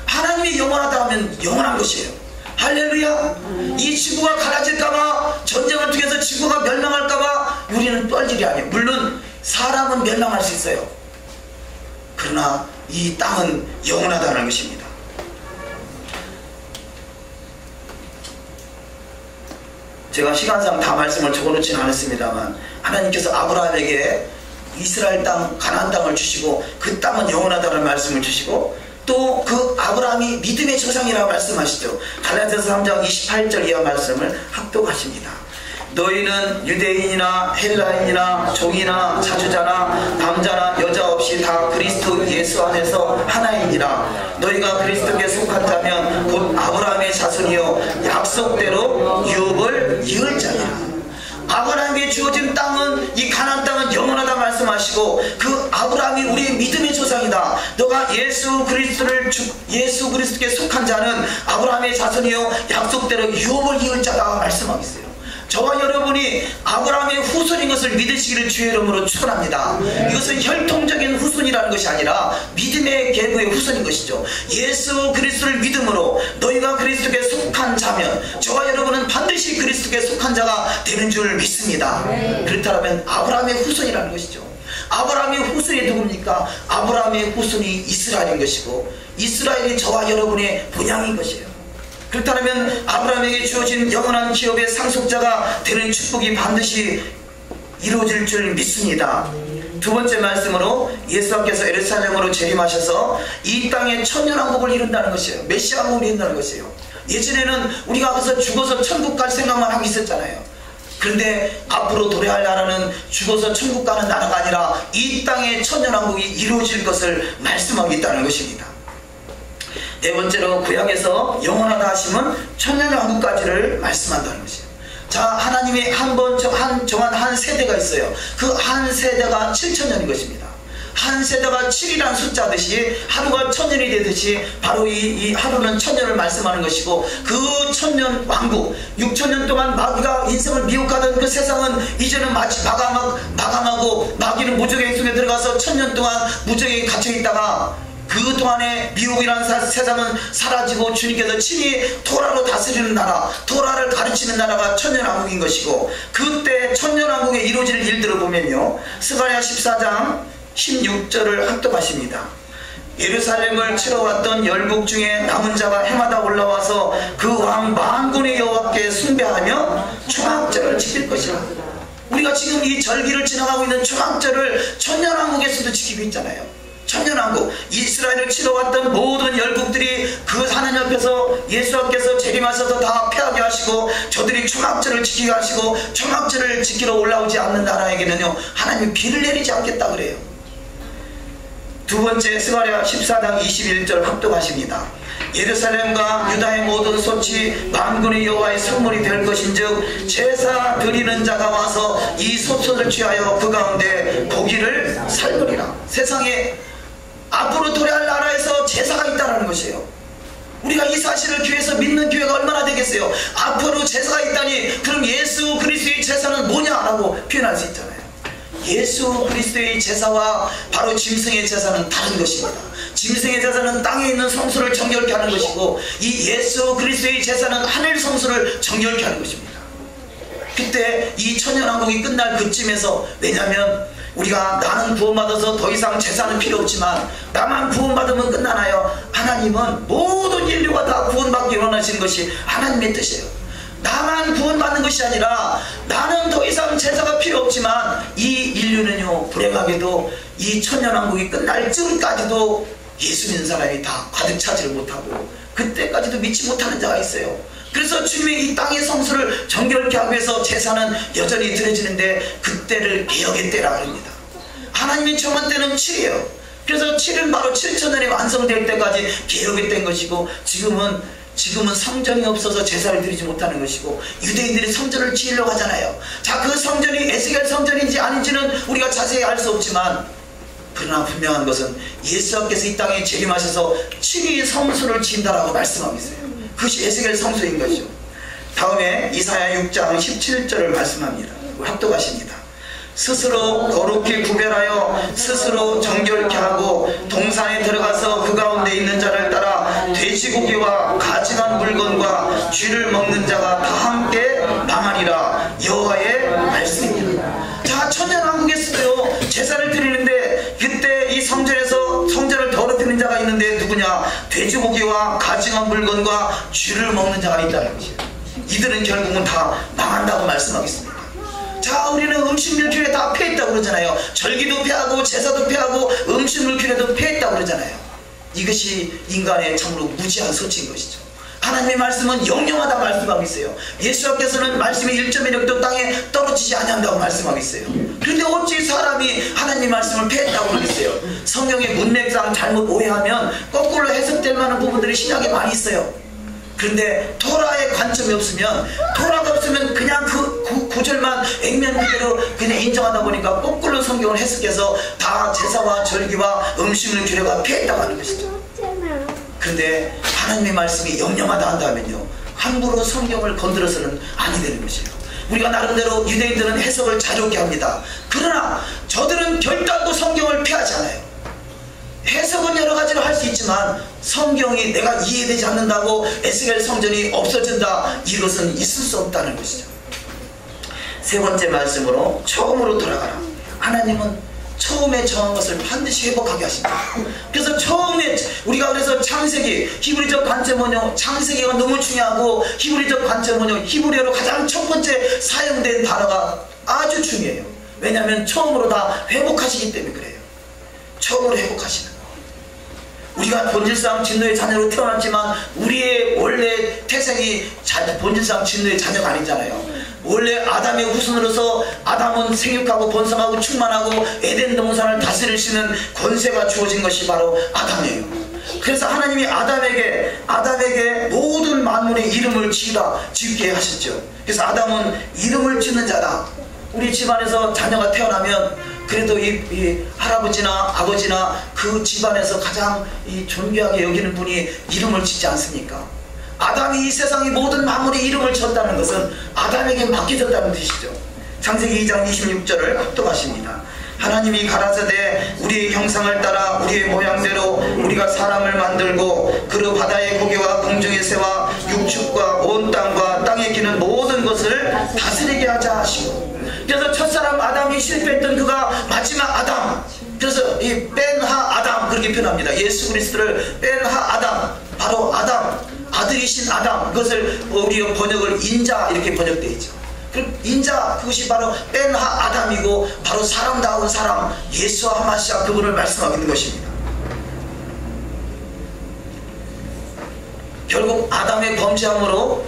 하나님이 영원하다 하면 영원한 것이에요. 할렐루야. 이 지구가 갈라질까봐, 전쟁을 통해서 지구가 멸망할까봐 우리는 떨 일이 아니에요. 물론 사람은 멸망할 수 있어요. 그러나 이 땅은 영원하다는 것입니다. 제가 시간상 다 말씀을 적어놓지는 않았습니다만, 하나님께서 아브라함에게 이스라엘 땅, 가나안 땅을 주시고 그 땅은 영원하다는 말씀을 주시고, 또 그 아브라함이 믿음의 조상이라고 말씀하시죠. 갈라디아서 3장 28절 이하 말씀을 합독하십니다. 너희는 유대인이나 헬라인이나 종이나 자주자나 남자나 여자 없이 다 그리스도 예수 안에서 하나이니라. 너희가 그리스도께 속한 자면 곧 아브라함의 자손이요 약속대로 유업을 이을 자니라. 아브라함에게 주어진 땅은, 이 가나안 땅은 영원하다 말씀하시고, 그 아브라함이 우리의 믿음의 조상이다. 너가 예수 그리스도께 속한 자는 아브라함의 자손이요 약속대로 유업을 이을 자다 말씀하고 있어요. 저와 여러분이 아브라함의 후손인 것을 믿으시기를 주의 이름으로 축원합니다. 이것은 혈통적인 후손이라는 것이 아니라 믿음의 계보의 후손인 것이죠. 예수 그리스도를 믿음으로 너희가 그리스도께 속한 자면 저와 여러분은 반드시 그리스도께 속한 자가 되는 줄 믿습니다. 그렇다면 아브라함의 후손이라는 것이죠. 아브라함의 후손이 누굽니까? 아브라함의 후손이 이스라엘인 것이고, 이스라엘이 저와 여러분의 본향인 것이에요. 그렇다면 아브라함에게 주어진 영원한 기업의 상속자가 되는 축복이 반드시 이루어질 줄 믿습니다. 두 번째 말씀으로, 예수님께서 예루살렘으로 재림하셔서 이 땅에 천년왕국을 이룬다는 것이에요. 메시아 왕국을 이룬다는 것이에요. 예전에는 우리가 가서 죽어서 천국 갈 생각만 하고 있었잖아요. 그런데 앞으로 도래할 나라는 죽어서 천국 가는 나라가 아니라 이 땅에 천년왕국이 이루어질 것을 말씀하고 있다는 것입니다. 네 번째로, 구약에서 영원하다 하시면 천년왕국까지를 말씀한다는 것이에요. 자, 하나님이 정한 한 세대가 있어요. 그 한 세대가 7천년인 것입니다. 한 세대가 7이란 숫자듯이 하루가 천년이 되듯이 바로 이 하루는 천년을 말씀하는 것이고, 그 천년 왕국, 6천년 동안 마귀가 인생을 미혹하던 그 세상은 이제는 마치 마감하고 마귀는 무적의 속에 들어가서 천년 동안 무적에 갇혀있다가 그 동안에 미혹이라는 세상은 사라지고 주님께서 친히 토라로 다스리는 나라, 토라를 가르치는 나라가 천년왕국인 것이고, 그때 천년왕국에 이루어질 일들을 보면요, 스가랴 14장 16절을 합독하십니다. 예루살렘을 치러왔던 열국 중에 남은 자가 해마다 올라와서 그 왕 만군의 여호와께 숭배하며 초막절을 지킬 것이라. 우리가 지금 이 절기를 지나가고 있는 초막절을 천년왕국에서도 지키고 있잖아요. 천년왕국, 이스라엘을 치러왔던 모든 열국들이 그 하나님 앞에서 예수님께서 재림하셔서 다 패하게 하시고, 저들이 초막절을 지키게 하시고, 초막절을 지키러 올라오지 않는 나라에게는요 하나님이 비를 내리지 않겠다 그래요. 두 번째, 스가랴 14장 21절 합독하십니다. 예루살렘과 유다의 모든 솥이 만군의 여호와의 선물이 될 것인즉 제사 드리는 자가 와서 이 솥을 취하여 그 가운데 고기를 삶으리라. 세상에 앞으로 도래할 나라에서 제사가 있다는 것이에요. 우리가 이 사실을 교회에서 믿는 교회가 얼마나 되겠어요? 앞으로 제사가 있다니, 그럼 예수 그리스도의 제사는 뭐냐라고 표현할 수 있잖아요. 예수 그리스도의 제사와 바로 짐승의 제사는 다른 것입니다. 짐승의 제사는 땅에 있는 성소를 정결케 하는 것이고, 이 예수 그리스도의 제사는 하늘 성소를 정결케 하는 것입니다. 그때 이 천년왕국이 끝날 그쯤에서, 왜냐하면 우리가 나는 구원받아서 더 이상 제사는 필요 없지만 나만 구원받으면 끝나나요? 하나님은 모든 인류가 다 구원받기 원하시는 것이 하나님의 뜻이에요. 나만 구원받는 것이 아니라 나는 더 이상 제사가 필요 없지만 이 인류는요, 불행하게도 이 천년왕국이 끝날 즈음까지도 예수 믿는 사람이 다 가득 차지를 못하고 그때까지도 믿지 못하는 자가 있어요. 그래서 주님이 이 땅의 성수를 정결케 하기 위해서 제사는 여전히 드려지는데 그때를 개혁의 때라 합니다. 하나님이 정한 때는 7이에요. 그래서 7은 바로 7천년이 완성될 때까지 개혁이 된 것이고, 지금은 성전이 없어서 제사를 드리지 못하는 것이고, 유대인들이 성전을 지으려고 하잖아요. 자, 그 성전이 에스겔 성전인지 아닌지는 우리가 자세히 알 수 없지만 그러나 분명한 것은 예수께서 이 땅에 재림하셔서 친히 성소를 지은다라고 말씀하고 있어요. 그것이 에스겔 성소인 것이죠. 다음에 이사야 6장 17절을 말씀합니다. 합독하십니다. 스스로 거룩히 구별하여 스스로 정결케 하고 동산에 들어가서 그 가운데 있는 자를 따라 돼지고기와 가증한 물건과 쥐를 먹는 자가 다 함께 망하리라. 여호와의 말씀입니다. 자, 천년왕국에서도요 제사를 드리는데 그때 이 성전을 더럽히는 자가 있는데 누구냐? 돼지고기와 가증한 물건과 쥐를 먹는 자가 있다는 것이에요. 이들은 결국은 다 망한다고 말씀하겠습니다. 자, 우리는 음식물길에 다 패했다고 그러잖아요. 절기도 패하고 제사도 패하고 음식물길에도 패했다고 그러잖아요. 이것이 인간의 참으로 무지한 소치인 것이죠. 하나님의 말씀은 영영하다 말씀하고 있어요. 예수께서는 말씀의 1.1력도 땅에 떨어지지 아니한다고 말씀하고 있어요. 그런데 어찌 사람이 하나님의 말씀을 패했다고 그러겠어요? 성경의 문맥상 잘못 오해하면 거꾸로 해석될 만한 부분들이 신약에 많이 있어요. 그런데 토라의 관점이 없으면, 토라가 없으면 그냥 그 구절만 액면 그대로 그냥 인정하다 보니까 거꾸로 성경을 해석해서 다 제사와 절기와 음식을 규례가 피했다고 하는 것이죠. 그런데 하나님의 말씀이 영영하다 한다면요, 함부로 성경을 건드려서는 아니 되는 것이에요. 우리가 나름대로 유대인들은 해석을 자유롭게 합니다. 그러나 저들은 결단도 성경을 피하지 않아요. 해석은 여러 가지로 할 수 있지만 성경이 내가 이해되지 않는다고 에스겔 성전이 없어진다, 이것은 있을 수 없다는 것이죠. 세 번째 말씀으로 처음으로 돌아가라. 하나님은 처음에 정한 것을 반드시 회복하게 하십니다. 그래서 처음에 우리가 그래서 창세기, 히브리적 관점은요, 창세기가 너무 중요하고 히브리적 관점은요, 히브리어로 가장 첫 번째 사용된 단어가 아주 중요해요. 왜냐하면 처음으로 다 회복하시기 때문에 그래요. 처음으로 회복하시는 거. 우리가 본질상 진노의 자녀로 태어났지만 우리의 원래 태생이 본질상 진노의 자녀가 아니잖아요. 원래 아담의 후손으로서 아담은 생육하고 번성하고 충만하고 에덴 동산을 다스릴 수 있는 권세가 주어진 것이 바로 아담이에요. 그래서 하나님이 아담에게 모든 만물의 이름을 짓게 하셨죠. 그래서 아담은 이름을 짓는 자다. 우리 집안에서 자녀가 태어나면 그래도 이 할아버지나 아버지나 그 집안에서 가장 존귀하게 여기는 분이 이름을 짓지 않습니까? 아담이 이 세상의 모든 만물의 이름을 지었다는 것은 아담에게 맡겨졌다는 뜻이죠. 창세기 2장 26절을 합독하십니다. 하나님이 가라사대 우리의 형상을 따라 우리의 모양대로 우리가 사람을 만들고 그로 바다의 고기와 공중의 새와 육축과 온 땅과 땅에 기는 모든 것을 다스리게 하자 하시고, 그래서 첫사람 아담이 실패했던 그가 마지막 아담, 그래서 이 벤하 아담 그렇게 표현합니다. 예수 그리스도를 벤하 아담, 바로 아담, 아들이신 아담, 그것을 우리 번역을 인자 이렇게 번역되어 있죠. 인자, 그것이 바로 벤하 아담이고 바로 사람다운 사람 예수와 하마시아 그분을 말씀하고 있는 것입니다. 결국 아담의 범죄함으로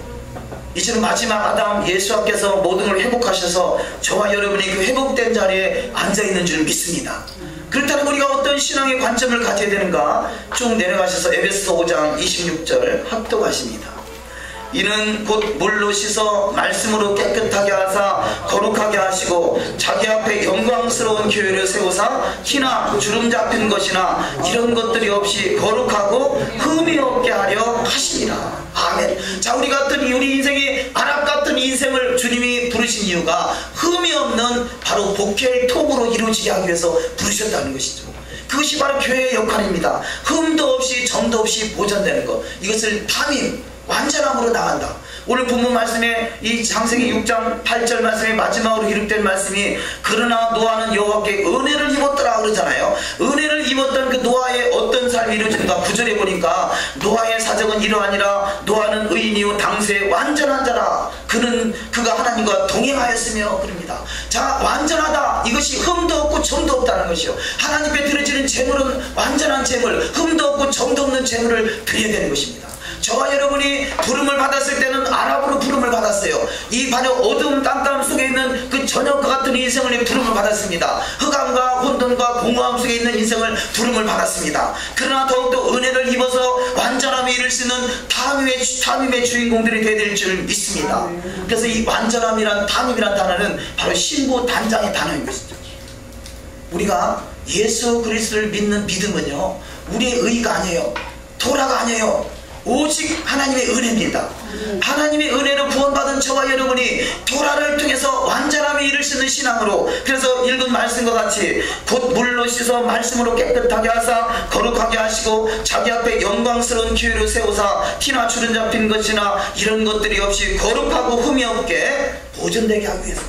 이제는 마지막 아담 예수께서 모든 걸 회복하셔서 저와 여러분이 그 회복된 자리에 앉아있는 줄 믿습니다. 그렇다면 우리가 어떤 신앙의 관점을 가져야 되는가? 쭉 내려가셔서 에베소서 5장 26절 합독하십니다. 이는 곧 물로 씻어 말씀으로 깨끗하게 하사 거룩하게 하시고 자기 앞에 영광스러운 교회를 세우사 티나 주름 잡힌 것이나 이런 것들이 없이 거룩하고 흠이 없게 하려 하십니다. 아멘. 자, 우리 인생이 아랍 같은 인생을 주님이 부르신 이유가 흠이 없는 바로 복혈 톱으로 이루어지게 하기 위해서 부르셨다는 것이죠. 그것이 바로 교회의 역할입니다. 흠도 없이 점도 없이 보존되는 것, 이것을 담임 완전함으로 나간다. 오늘 본문 말씀에 이 창세기 6장 8절 말씀에 마지막으로 기록된 말씀이 그러나 노아는 여호와께 은혜를 입었더라 그러잖아요. 은혜를 입었던 그 노아의 어떤 삶이 이루어진가? 9절에 보니까 노아의 사정은 이러하니라. 노아는 의인이요 당세 완전한 자라. 그가 하나님과 동행하였으며 그럽니다. 자, 완전하다, 이것이 흠도 없고 점도 없다는 것이요. 하나님께 드려지는 제물은 완전한 제물, 흠도 없고 점도 없는 제물을 드려야 되는 것입니다. 저와 여러분이 부름을 받았을 때는 아랍으로 부름을 받았어요. 이 반역 어두운 깜깜 속에 있는 그 저녁과 같은 인생을 부름을 받았습니다. 흑암과 혼돈과 공허함 속에 있는 인생을 부름을 받았습니다. 그러나 더욱더 은혜를 입어서 완전함에 이를 수 있는 담임의 주인공들이 되어야 될 줄 믿습니다. 그래서 이 완전함이란 담임이란 단어는 바로 신부 단장의 단어인 것이죠. 우리가 예수 그리스도를 믿는 믿음은요, 우리의 의가 아니에요. 토라가 아니에요. 오직 하나님의 은혜입니다. 하나님의 은혜로 구원받은 저와 여러분이 토라를 통해서 완전함에 이를 수 있는 신앙으로, 그래서 읽은 말씀과 같이 곧 물로 씻어 말씀으로 깨끗하게 하사 거룩하게 하시고 자기 앞에 영광스러운 기회를 세우사 티나 주름 잡힌 것이나 이런 것들이 없이 거룩하고 흠이 없게 보존되게 하기 위해서,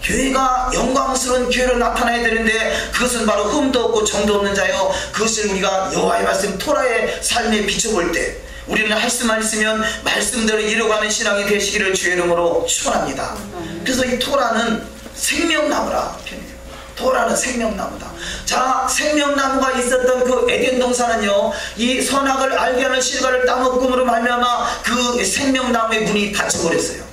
교회가 영광스러운 교회를 나타내야 되는데 그것은 바로 흠도 없고 정도 없는 자요, 그것을 우리가 여호와의 말씀 토라의 삶에 비춰볼 때 우리는 할 수만 있으면 말씀대로 이루어가는 신앙이 되시기를 주의 이름으로 축원합니다. 그래서 이 토라는 생명나무라 표현해요. 토라는 생명나무다. 자, 생명나무가 있었던 그 에덴 동산은요, 이 선악을 알게 하는 실과를 따먹음으로 말미암아 그 생명나무의 문이 닫혀버렸어요.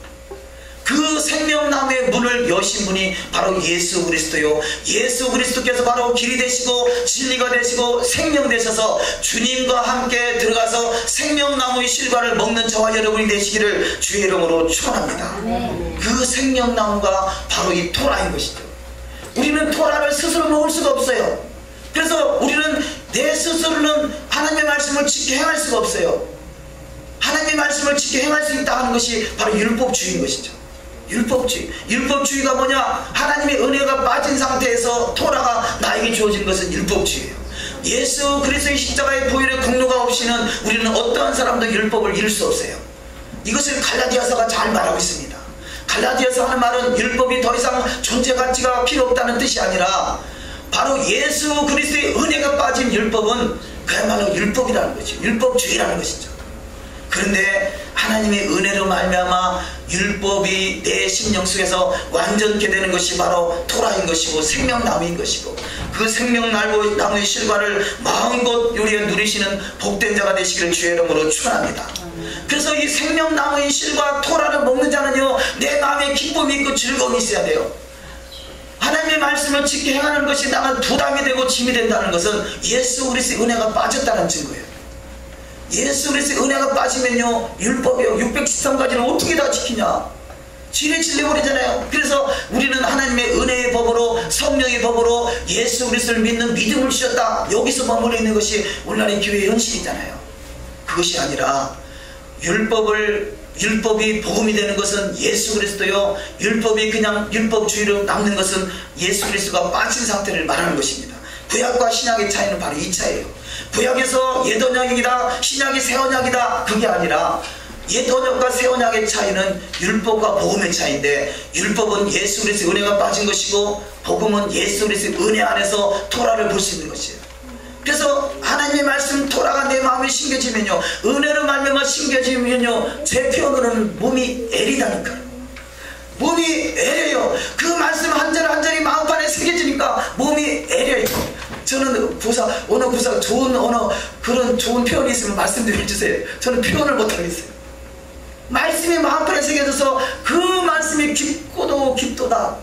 그 생명나무의 문을 여신 분이 바로 예수 그리스도요, 예수 그리스도께서 바로 길이 되시고 진리가 되시고 생명 되셔서 주님과 함께 들어가서 생명나무의 실과를 먹는 저와 여러분이 되시기를 주의 이름으로 축원합니다. 그 생명나무가 바로 이 토라인 것이죠. 우리는 토라를 스스로 먹을 수가 없어요. 그래서 우리는 내 스스로는 하나님의 말씀을 지켜 행할 수가 없어요. 하나님의 말씀을 지켜 행할 수 있다 하는 것이 바로 율법주의인 것이죠. 율법주의. 율법주의가 뭐냐? 하나님의 은혜가 빠진 상태에서 토라가 나에게 주어진 것은 율법주의예요. 예수 그리스도의 십자가의 보혈의 공로가 없이는 우리는 어떠한 사람도 율법을 이룰 수 없어요. 이것을 갈라디아서가 잘 말하고 있습니다. 갈라디아서 하는 말은 율법이 더 이상 존재 가치가 필요 없다는 뜻이 아니라 바로 예수 그리스도의 은혜가 빠진 율법은 그야말로 율법이라는 거죠. 율법주의라는 것이죠. 그런데 하나님의 은혜로 말미암아 율법이 내 심령 속에서 완전케 되는 것이 바로 토라인 것이고 생명나무인 것이고, 그 생명나무의 실과를 마음껏 요리에 누리시는 복된 자가 되시기를 주의 이름으로 축원합니다. 그래서 이 생명나무의 실과 토라를 먹는 자는요, 내 마음에 기쁨이 있고 즐거움이 있어야 돼요. 하나님의 말씀을 지켜 행하는 것이 나가 부담이 되고 짐이 된다는 것은 예수 그리스도의 은혜가 빠졌다는 증거예요. 예수 그리스도의 은혜가 빠지면요, 율법이요 613가지를 어떻게 다 지키냐, 지레 질려버리잖아요. 그래서 우리는 하나님의 은혜의 법으로, 성령의 법으로 예수 그리스도를 믿는 믿음을 주셨다, 여기서 머물러 있는 것이 오늘날의 교회의 현실이잖아요. 그것이 아니라 율법이 복음이 되는 것은 예수 그리스도요, 율법이 그냥 율법주의로 남는 것은 예수 그리스도가 빠진 상태를 말하는 것입니다. 구약과 신약의 차이는 바로 이 차이예요. 구약에서 옛 언약이다, 신약이 새 언약이다, 그게 아니라 옛 언약과 새 언약의 차이는 율법과 복음의 차이인데, 율법은 예수 그리스도의 은혜가 빠진 것이고 복음은 예수 그리스도의 은혜 안에서 토라를 볼 수 있는 것이에요. 그래서 하나님의 말씀 토라가 내 마음에 심겨지면요, 은혜로 말미암아 심겨지면요, 제 표현으로는 몸이 애리다니까요. 몸이 애려요. 그 말씀 한 절 한 절이 마음판에 새겨지니까 몸이 애려요. 저는 오늘 부사 좋은 언어, 그런 좋은 표현이 있으면 말씀 좀 해주세요. 저는 표현을 못하겠어요. 말씀이 마음판에 새겨져서 그 말씀이 깊고도 깊도다,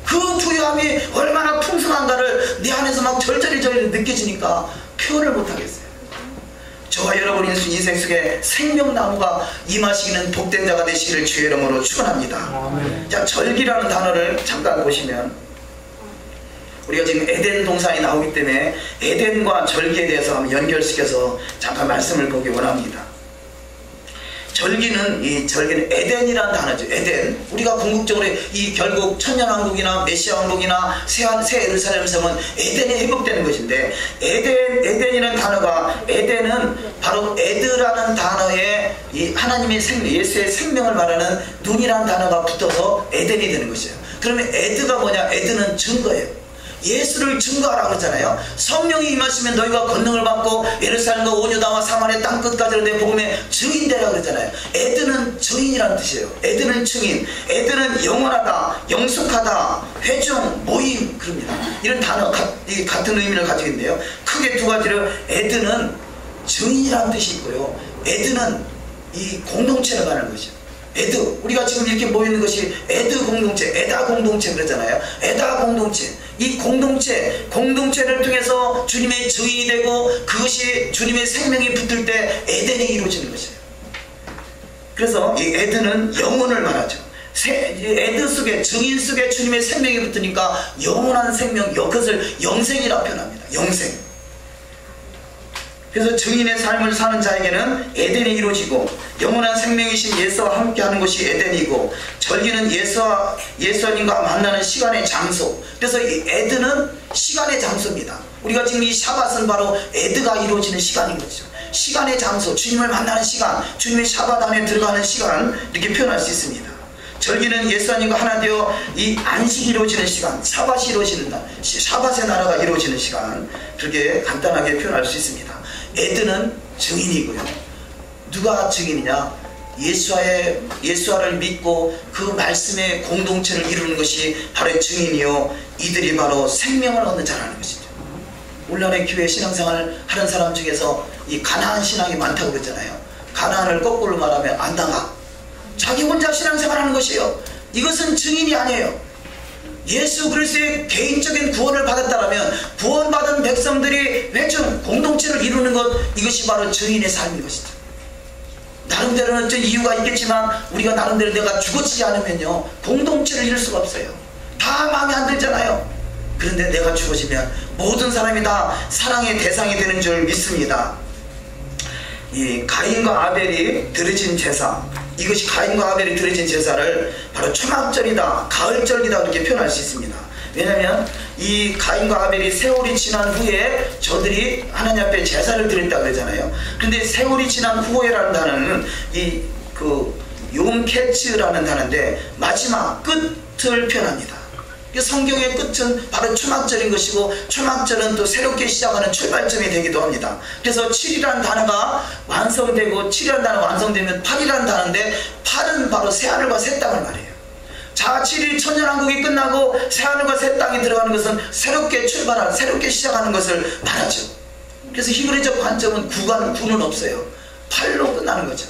그 부유함이 얼마나 풍성한가를 내 안에서 막 절절히 느껴지니까 표현을 못하겠어요. 저와 여러분 인생 속에 생명나무가 임하시기는 복된 자가 되시기를 주의 이름으로 축원합니다. 자, 절기라는 단어를 잠깐 보시면, 우리가 지금 에덴 동산이 나오기 때문에 에덴과 절기에 대해서 한번 연결시켜서 잠깐 말씀을 보기 원합니다. 절기는 에덴이라는 단어죠. 에덴. 우리가 궁극적으로 이 결국 천년왕국이나 메시아왕국이나 새 예루살렘 성은 에덴이 회복되는 것인데, 에덴이라는 단어가, 에덴은 바로 에드라는 단어에 이 하나님의 예수의 생명을 말하는 눈이라는 단어가 붙어서 에덴이 되는 것이에요. 그러면 에드가 뭐냐? 에드는 증거예요. 예수를 증거하라 그러잖아요. 성령이 임하시면 너희가 권능을 받고 예루살렘과 온유다와 사마리아 땅끝까지로 내 복음의 증인되라 그러잖아요. 에드는 증인이라는 뜻이에요. 에드는 증인, 에드는 영원하다, 영속하다, 회중, 모임, 그럽니다. 이런 단어 같은 의미를 가지고 있는데요, 크게 두 가지로 에드는 증인이라는 뜻이 있고요, 에드는 이 공동체를 말하는 것이죠. 에드, 우리가 지금 이렇게 모이는 것이 에드 공동체, 에다 공동체 그러잖아요. 에다 공동체, 이 공동체를 통해서 주님의 증인이 되고 그것이 주님의 생명이 붙을 때 에덴이 이루어지는 것이에요. 그래서 이 에덴은 영혼을 말하죠. 에드 속에, 증인 속에 주님의 생명이 붙으니까 영원한 생명, 그것을 영생이라 표현합니다. 영생. 그래서 증인의 삶을 사는 자에게는 에덴이 이루어지고, 영원한 생명이신 예수와 함께하는 것이 에덴이고, 절기는 예수님과 만나는 시간의 장소. 그래서 이 에덴은 시간의 장소입니다. 우리가 지금 이 샤밧은 바로 에드가 이루어지는 시간인 거죠. 시간의 장소, 주님을 만나는 시간, 주님의 샤밧 안에 들어가는 시간, 이렇게 표현할 수 있습니다. 절기는 예수님과 하나 되어 이 안식이 이루어지는 시간, 샤밧이 이루어지는 날, 샤밧의 나라가 이루어지는 시간, 그렇게 간단하게 표현할 수 있습니다. 에드는 증인이고요. 누가 증인이냐? 예수와를 믿고 그 말씀의 공동체를 이루는 것이 바로 증인이요, 이들이 바로 생명을 얻는 자라는 것이죠. 오늘날의 교회 신앙생활을 하는 사람 중에서 이 가나안 신앙이 많다고 그랬잖아요. 가나안을 거꾸로 말하면 안 당하, 자기 혼자 신앙생활하는 것이에요. 이것은 증인이 아니에요. 예수 그리스도의 개인적인 구원을 받았다면 구원받은 백성들이 회중 공동체를 이루는 것, 이것이 바로 증인의 삶인 것이죠. 나름대로는 어떤 이유가 있겠지만 우리가 나름대로 내가 죽어지지 않으면요, 공동체를 이룰 수가 없어요. 다 마음에 안 들잖아요. 그런데 내가 죽어지면 모든 사람이 다 사랑의 대상이 되는 줄 믿습니다. 이 가인과 아벨이 드려진 제사, 이것이 가인과 아벨이 드려진 제사를 바로 초막절이다, 가을절이다, 그렇게 표현할 수 있습니다. 왜냐하면 이 가인과 아벨이 세월이 지난 후에 저들이 하나님 앞에 제사를 드렸다 그러잖아요. 그런데 세월이 지난 후에라는 단어는 용케츠라는 단어인데 마지막 끝을 표현합니다. 성경의 끝은 바로 초막절인 것이고, 초막절은 또 새롭게 시작하는 출발점이 되기도 합니다. 그래서 7이라는 단어가 완성되고, 7이라는 단어가 완성되면 8이라는 단어인데, 8은 바로 새하늘과 새 땅을 말해요. 자, 7일 천년왕국이 끝나고 새하늘과 새 땅이 들어가는 것은 새롭게 출발한, 새롭게 시작하는 것을 말하죠. 그래서 히브리적 관점은 9는 없어요. 8로 끝나는 거죠.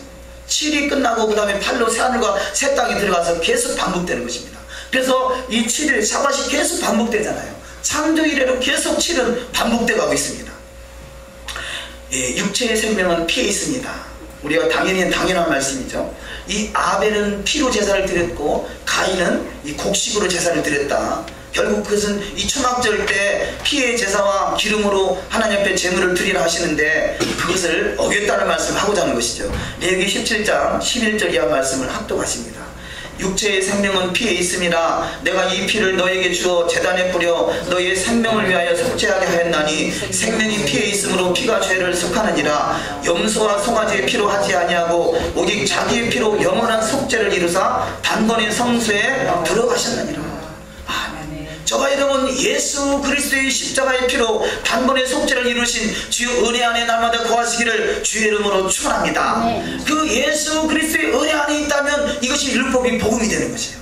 7이 끝나고 그 다음에 8로 새하늘과 새 땅이 들어가서 계속 반복되는 것입니다. 그래서 이 7일 샤밧이 계속 반복되잖아요. 창조 이래로 계속 7은 반복되어 가고 있습니다. 예, 육체의 생명은 피에 있습니다. 우리가 당연한 말씀이죠. 이 아벨은 피로 제사를 드렸고, 가인은 이 곡식으로 제사를 드렸다. 결국 그것은 이 초막절 때 피의 제사와 기름으로 하나님 앞에 제물을 드리라 하시는데, 그것을 어겼다는 말씀을 하고자 하는 것이죠. 레위기 17장 11절 이하 말씀을 합독하십니다. 육체의 생명은 피에 있음이라 내가 이 피를 너에게 주어 제단에 뿌려 너희의 생명을 위하여 속죄하게 하였나니, 생명이 피에 있으므로 피가 죄를 속하느니라. 염소와 송아지의 피로 하지 아니하고 오직 자기의 피로 영원한 속죄를 이루사 단번에 성소에 들어가셨느니라. 저와 여러분, 예수 그리스도의 십자가의 피로 단번에 속죄를 이루신 주의 은혜 안에 날마다 거하시기를 주의 이름으로 축원합니다. 그 예수 그리스도의 은혜 안에 있다면 이것이 율법이 복음이 되는 것이에요.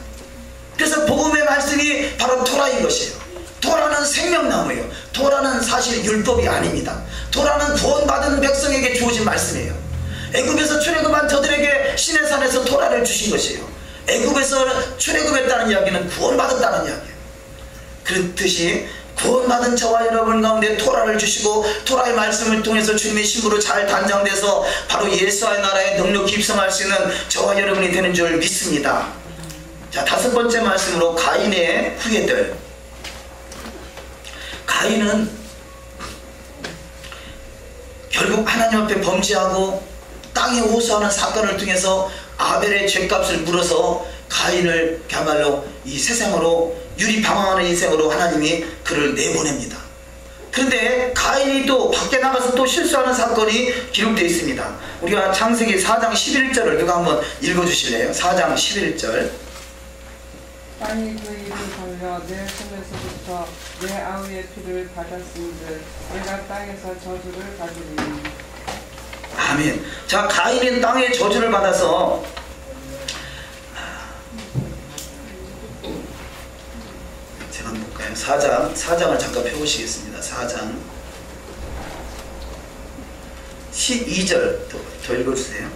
그래서 복음의 말씀이 바로 토라인 것이에요. 토라는 생명나무예요. 토라는 사실 율법이 아닙니다. 토라는 구원받은 백성에게 주어진 말씀이에요. 애굽에서 출애굽한 저들에게 시내산에서 토라를 주신 것이에요. 애굽에서 출애굽했다는 이야기는 구원받았다는 이야기예요. 그렇듯이 구원받은 저와 여러분 가운데 토라를 주시고, 토라의 말씀을 통해서 주님의 신부로 잘 단장돼서 바로 예수의 나라의 능력이 입성할 수 있는 저와 여러분이 되는 줄 믿습니다. 자, 5번째 말씀으로 가인의 후예들. 가인은 결국 하나님 앞에 범죄하고 땅에 호소하는 사건을 통해서 아벨의 죄값을 물어서 가인을 그야말로 이 세상으로 유리방황하는 인생으로 하나님이 그를 내보냅니다. 그런데 가인이 또 밖에 나가서 또 실수하는 사건이 기록되어 있습니다. 우리가 창세기 4장 11절을 누가 한번 읽어주실래요? 4장 11절. 땅이 그 입을 벌려 내 손에서부터 내 아우의 피를 받았은즉 내가 땅에서 저주를 받으리니. 아멘. 자, 가인은 땅에 저주를 받아서 제가 한번 볼까요? 4장을 잠깐 펴보시겠습니다. 4장 12절 더 읽어주세요.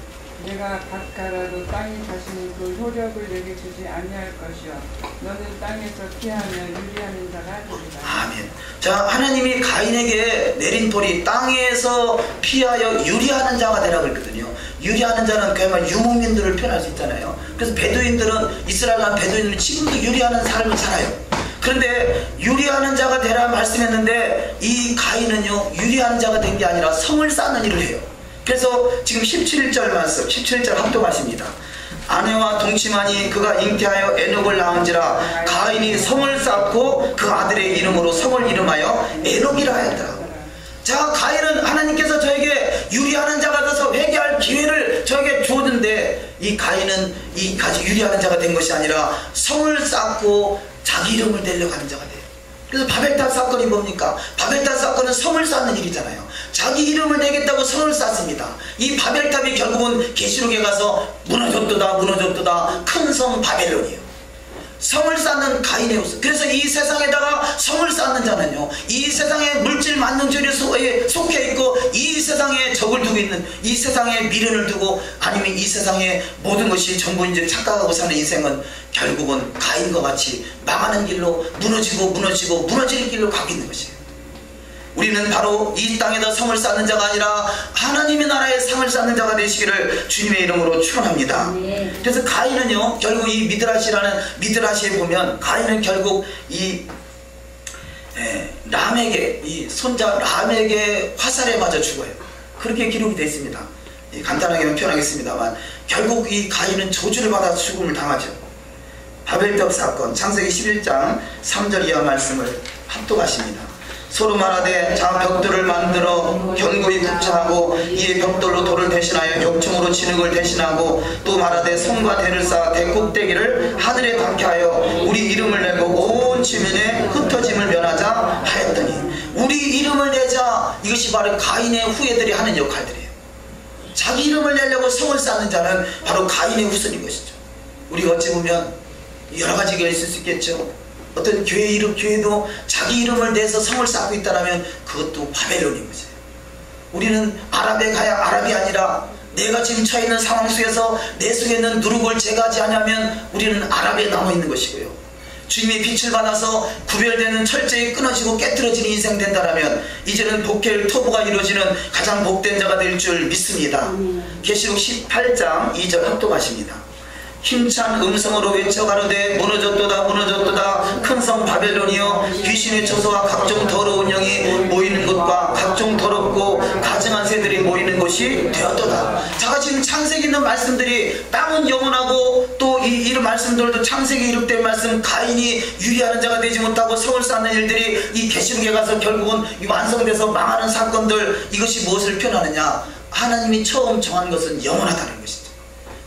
내가 밭가라도 땅이 다시는 그 효력을 내게 주지 아니할 것이요 너는 땅에서 피하며 유리하는 자가 되리라. 아멘. 자, 하나님이 가인에게 내린 벌이 땅에서 피하여 유리하는 자가 되라고 했거든요. 유리하는 자는 그야말로 유목민들을 표현할 수 있잖아요. 그래서 베두인들은, 이스라엘 간 베두인들은 지금도 유리하는 삶을 살아요. 그런데 유리하는 자가 되라 말씀했는데 이 가인은요, 유리하는 자가 된 게 아니라 성을 쌓는 일을 해요. 그래서 지금 17절 말씀, 17절 합독하십니다. 아내와 동침하니 그가 잉태하여 에녹을 낳은지라 가인이 성을 쌓고 그 아들의 이름으로 성을 이름하여 에녹이라 하였더라. 자, 가인은 하나님께서 저에게 유리하는 자가 돼서 회개할 기회를 저에게 주었는데, 이 가인은 이 가지 유리하는 자가 된 것이 아니라 성을 쌓고 자기 이름을 내려가는 자가 돼요. 그래서 바벨탑 사건이 뭡니까? 바벨탑 사건은 성을 쌓는 일이잖아요. 자기 이름을 내겠다고 성을 쌓습니다. 이 바벨탑이 결국은 계시록에 가서 무너졌도다 큰 성 바벨론이에요. 성을 쌓는 가인의 모습. 그래서 이 세상에다가 성을 쌓는 자는요, 이 세상에 물질 만능주의에 속해 있고 이 세상에 적을 두고 있는, 이 세상에 미련을 두고 아니면 이 세상에 모든 것이 전부인지 착각하고 사는 인생은 결국은 가인과 같이 망하는 길로 무너지는 길로 가고 있는 것이에요. 우리는 바로 이 땅에다 성을 쌓는 자가 아니라 하나님의 나라에 성을 쌓는 자가 되시기를 주님의 이름으로 축원합니다. 그래서 가인은요, 결국 이 미드라시에 보면 가인은 결국 이 람에게, 이 손자 람에게 화살에 맞아 죽어요. 그렇게 기록이 되어 있습니다. 간단하게는 표현하겠습니다만 결국 이 가인은 저주를 받아 죽음을 당하죠. 바벨탑 사건, 창세기 11장 3절 이하 말씀을 합독하십니다. 서로 말하되 자 벽돌을 만들어 견고히 굽창하고 이에 벽돌로 돌을 대신하여 역청으로 진흙을 대신하고 또 말하되 성과 대를 쌓아 대 꼭대기를 하늘에 닿게 하여 우리 이름을 내고 온 지면에 흩어짐을 면하자 하였더니, 우리 이름을 내자, 이것이 바로 가인의 후예들이 하는 역할들이에요. 자기 이름을 내려고 성을 쌓는 자는 바로 가인의 후손인 것이죠. 우리가 어찌 보면 여러 가지가 있을 수 있겠죠. 어떤 교회도 자기 이름을 내서 성을 쌓고 있다면 그것도 바벨론인 거죠. 우리는 아랍에 가야 아랍이 아니라 내가 지금 처해 있는 상황 속에서 내 속에 있는 누룩을 제거하지 않으면 우리는 아랍에 남아 있는 것이고요. 주님의 빛을 받아서 구별되는 철저히 끊어지고 깨트려지는 인생 된다면 이제는 복혈 토부가 이루어지는 가장 복된 자가 될 줄 믿습니다. 계시록 18장 2절 합독하십니다. 힘찬 음성으로 외쳐 가로되 무너졌도다 큰 성 바벨론이여 귀신의 처소와 각종 더러운 영이 모이는 곳과 각종 더럽고 가증한 새들이 모이는 곳이 되었도다. 자, 지금 창세기 있는 말씀들이 땅은 영원하고 또 이런 말씀들도 창세기 이룩된 말씀, 가인이 유리하는 자가 되지 못하고 성을 쌓는 일들이 이 계시록에 가서 결국은 완성돼서 망하는 사건들, 이것이 무엇을 표현하느냐? 하나님이 처음 정한 것은 영원하다는 것이죠.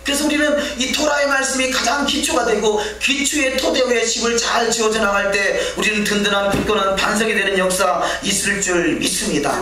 그래서 우리는 이 토라의 말씀이 가장 기초가 되고 기초의 토대 위에 집을 잘 지어져 나갈 때 우리는 든든한 굳건한 반석이 되는 역사 있을 줄 믿습니다.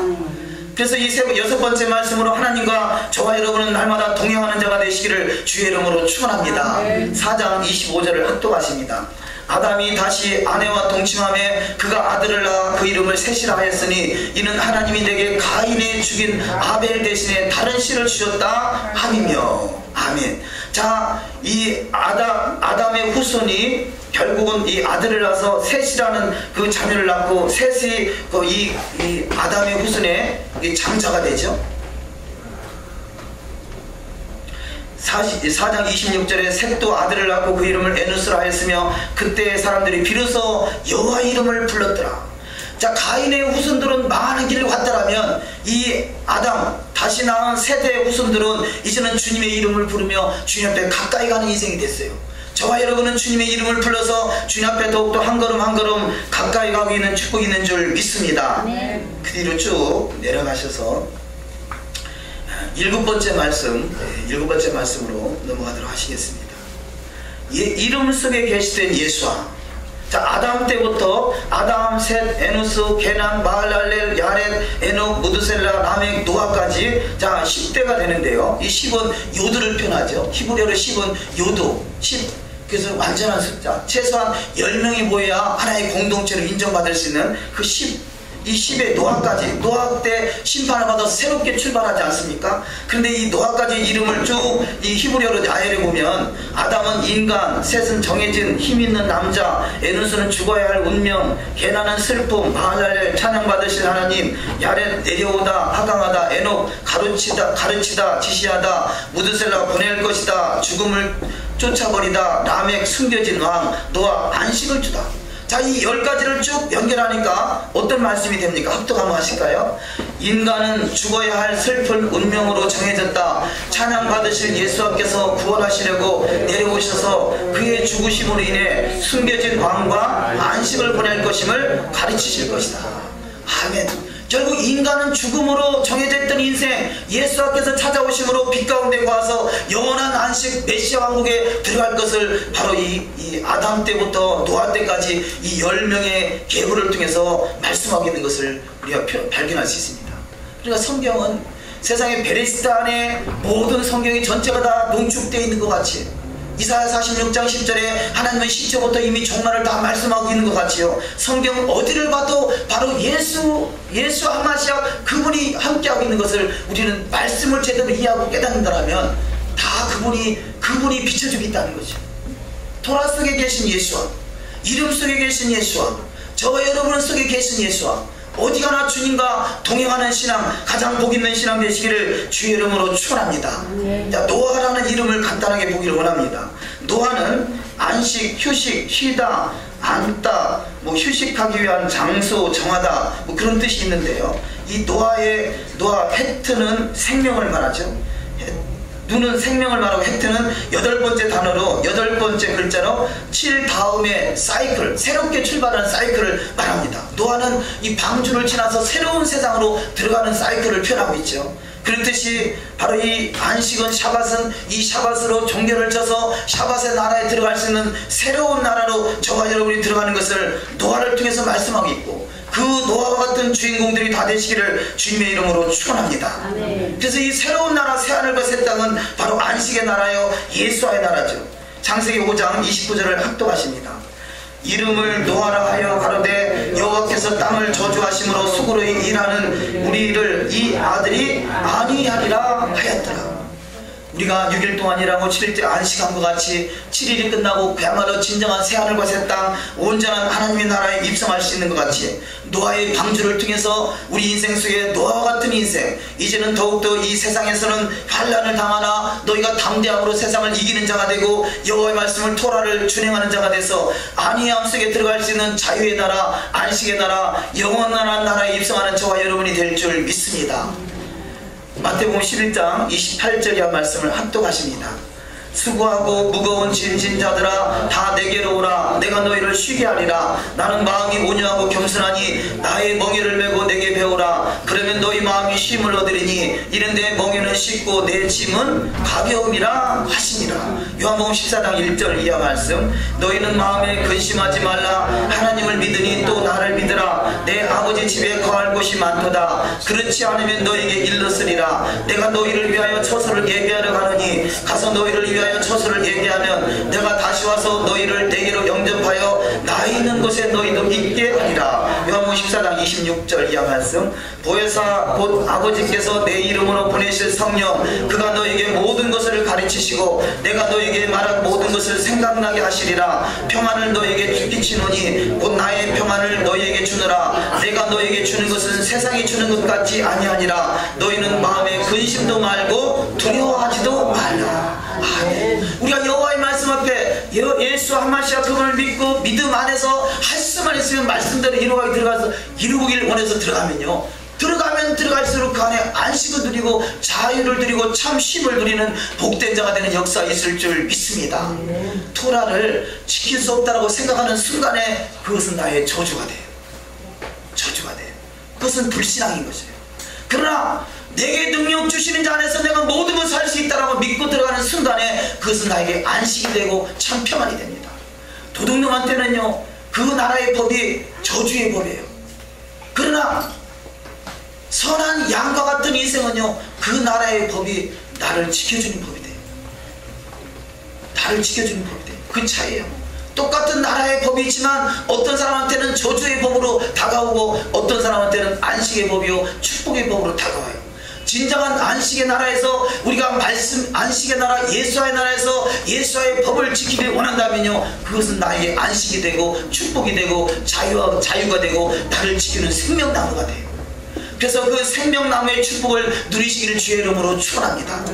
그래서 이 여섯 번째 말씀으로 하나님과 저와 여러분은 날마다 동행하는 자가 되시기를 주의 이름으로 축원합니다. 4장 25절을 합독하십니다. 아담이 다시 아내와 동침하며 그가 아들을 낳아 그 이름을 셋이라 하였으니 이는 하나님이 내게 가인이 죽인 아벨 대신에 다른 씨를 주셨다 함이며. 아멘. 자, 이 아담의 후손이 결국은 이 아들을 낳아서 셋이라는 그 자녀를 낳고 셋이 이 아담의 후손의 장자가 되죠. 4장 26절에 셋도 아들을 낳고 그 이름을 에누스라 하였으며 그때 사람들이 비로소 여호와의 이름을 불렀더라. 자, 가인의 후손들은 망하는 길을 갔다라면 이 아담 다시 낳은 세대의 후손들은 이제는 주님의 이름을 부르며 주님 앞에 가까이 가는 인생이 됐어요. 저와 여러분은 주님의 이름을 불러서 주님 앞에 더욱더 한 걸음 한 걸음 가까이 가고 있는 축복이 있는 줄 믿습니다. 그 뒤로 쭉 내려가셔서 일곱 번째 말씀으로 넘어가도록 하시겠습니다. 이름 속에 계시된 예수와, 자, 아담 때부터 아담, 셋, 에누스, 게남, 마할랄렐, 야렛, 에녹, 무드셀라, 라멕, 노아까지 자 10대가 되는데요. 이 10은 요드를 표현하죠. 히브리어로 10은 요도, 10. 그래서 완전한 숫자. 최소한 10명이 모여야 하나의 공동체로 인정받을 수 있는 그 10. 이 10의 노아까지, 노아 때 심판을 받아서 새롭게 출발하지 않습니까? 그런데 이 노아까지 이름을 쭉 이 히브리어로 나열해 보면 아담은 인간, 셋은 정해진 힘있는 남자, 에누스는 죽어야 할 운명, 게나는 슬픔, 마할랄렐 찬양받으실 하나님, 야렛 내려오다 하강하다, 에녹 가르치다 지시하다, 무드셀라 보낼 것이다, 죽음을 쫓아버리다 라멕 숨겨진 왕 노아 안식을 주다. 자, 이 10가지를 쭉 연결하니까 어떤 말씀이 됩니까? 합독 한번 하실까요? 인간은 죽어야 할 슬픈 운명으로 정해졌다. 찬양받으실 예수께서 구원하시려고 내려오셔서 그의 죽으심으로 인해 숨겨진 왕과 안식을 보낼 것임을 가르치실 것이다. 아멘. 결국 인간은 죽음으로 정해져 있던 인생, 예수께서 찾아오심으로 빛 가운데 와서 영원한 안식 메시아 왕국에 들어갈 것을 바로 이 아담 때부터 노아 때까지 이 10명의 계보를 통해서 말씀하고 있는 것을 우리가 발견할 수 있습니다. 그러니까 성경은 세상의 베레시트 안에 모든 성경이 전체가 다 농축되어 있는 것 같이, 이사야 46장 10절에 하나님은 시초부터 이미 종말을 다 말씀하고 있는 것 같지요. 성경 어디를 봐도 바로 예수 하마시아 그분이 함께하고 있는 것을 우리는 말씀을 제대로 이해하고 깨닫는다면 다 그분이 비춰주고 있다는 거죠. 토라 속에 계신 예수와, 이름 속에 계신 예수와, 저와 여러분 속에 계신 예수와, 어디 가나 주님과 동행하는 신앙, 가장 복 있는 신앙 되시기를 주의 이름으로 축원합니다. 자, 노아라는 이름을 간단하게 보기를 원합니다. 노아는 안식, 휴식, 쉬다, 앉다, 휴식하기 위한 장소 정하다, 그런 뜻이 있는데요. 이 노아 헤트는 생명을 말하죠. 누는 생명을 말하고 헤트는 8번째 단어로 8번째 글자로 7 다음에 사이클, 새롭게 출발하는 사이클을 말합니다. 노아는 이 방주를 지나서 새로운 세상으로 들어가는 사이클을 표현하고 있죠. 그렇듯이 바로 이 안식은, 샤밧은 이 샤밧으로 종결을 쳐서 샤밧의 나라에 들어갈 수 있는 새로운 나라로 저와 여러분이 들어가는 것을 노아를 통해서 말씀하고 있고, 그 노아와 같은 주인공들이 다 되시기를 주님의 이름으로 축원합니다. 그래서 이 새로운 나라, 새하늘과 새 땅은 바로 안식의 나라요, 예수와의 나라죠. 창세기 5장 29절을 합독하십니다. 이름을 노아라 하여 가로되 여호와께서 땅을 저주하심으로 수고로 일하는 우리를 이 아들이 아니하리라 하였더라. 우리가 6일 동안 일하고 7일째 안식한 것 같이 7일이 끝나고 그야말로 진정한 새하늘과 새 땅, 온전한 하나님의 나라에 입성할 수 있는 것 같이 노아의 방주를 통해서 우리 인생 속에 노아와 같은 인생, 이제는 더욱더 이 세상에서는 환난을 당하나 너희가 담대함으로 세상을 이기는 자가 되고 여호와의 말씀을 토라를 준행하는 자가 돼서 안위함 속에 들어갈 수 있는 자유의 나라, 안식의 나라, 영원한 나라에 입성하는 저와 여러분이 될 줄 믿습니다. 마태복음 11장 28절 이하 말씀을 합독하십니다. 수고하고 무거운 짐진 자들아 다 내게로 오라. 내가 너희를 쉬게 하리라. 나는 마음이 온유하고 겸손하니 나의 멍에를 메고 내게 배우라. 그러면 너희 마음이 쉼을 얻으리니 이는 내 멍에는 쉽고 내 짐은 가벼움이라 하시니라. 요한복음 14장 1절 이하 말씀. 너희는 마음에 근심하지 말라. 하나님을 믿으니 또 나를 믿으라. 내 아버지 집에 거할 곳이 많도다. 그렇지 않으면 너희에게 일렀으리라. 내가 너희를 위하여 처소를 예비하러 가느니 가서 너희를 위하여 처소를 얘기하면 내가 다시 와서 너희를 내게로 영접하여 나 있는 곳에 너희도 있게 하리라. 요한복음 14장 26절 이하 말씀. 보혜사 곧 아버지께서 내 이름으로 보내실 성령 그가 너에게 모든 것을 가르치시고 내가 너에게 말한 모든 것을 생각나게 하시리라. 평안을 너에게 끼치노니 곧 나의 평안을 너희에게 주느라. 내가 너에게 주는 것은 세상이 주는 것 같지 아니하니라. 너희는 마음에 근심도 말고 두려워하지도 말라. 아멘. 우리가 여호와의 말씀 앞에 예수 하마시아 그분을 믿고 믿음 안에서 할 수만 있으면 말씀대로 이루길 원해서 들어가면요, 들어가면 들어갈수록 그 안에 안식을 누리고 자유를 누리고 참 쉼을 누리는 복된 자가 되는 역사가 있을 줄 믿습니다. 토라를 지킬 수 없다고 생각하는 순간에 그것은 나의 저주가 돼요. 저주가 돼요. 그것은 불신앙인 것이에요. 그러나 내게 능력 주시는 자 안에서 내가 모든 것을 할 수 있다고 믿고 들어가는 순간에 그것은 나에게 안식이 되고 참 평안이 됩니다. 도둑놈한테는요, 그 나라의 법이 저주의 법이에요. 그러나 선한 양과 같은 인생은요, 그 나라의 법이 나를 지켜주는 법이 돼요. 나를 지켜주는 법이 돼요. 그 차이예요. 똑같은 나라의 법이 있지만 어떤 사람한테는 저주의 법으로 다가오고 어떤 사람한테는 안식의 법이요 축복의 법으로 다가와요. 진정한 안식의 나라에서 우리가 안식의 나라, 예수와의 나라에서 예수와의 법을 지키길 원한다면요, 그것은 나에게 안식이 되고 축복이 되고 자유가 되고 나를 지키는 생명나무가 돼요. 그래서 그 생명나무의 축복을 누리시기를 주의 이름으로 축원합니다.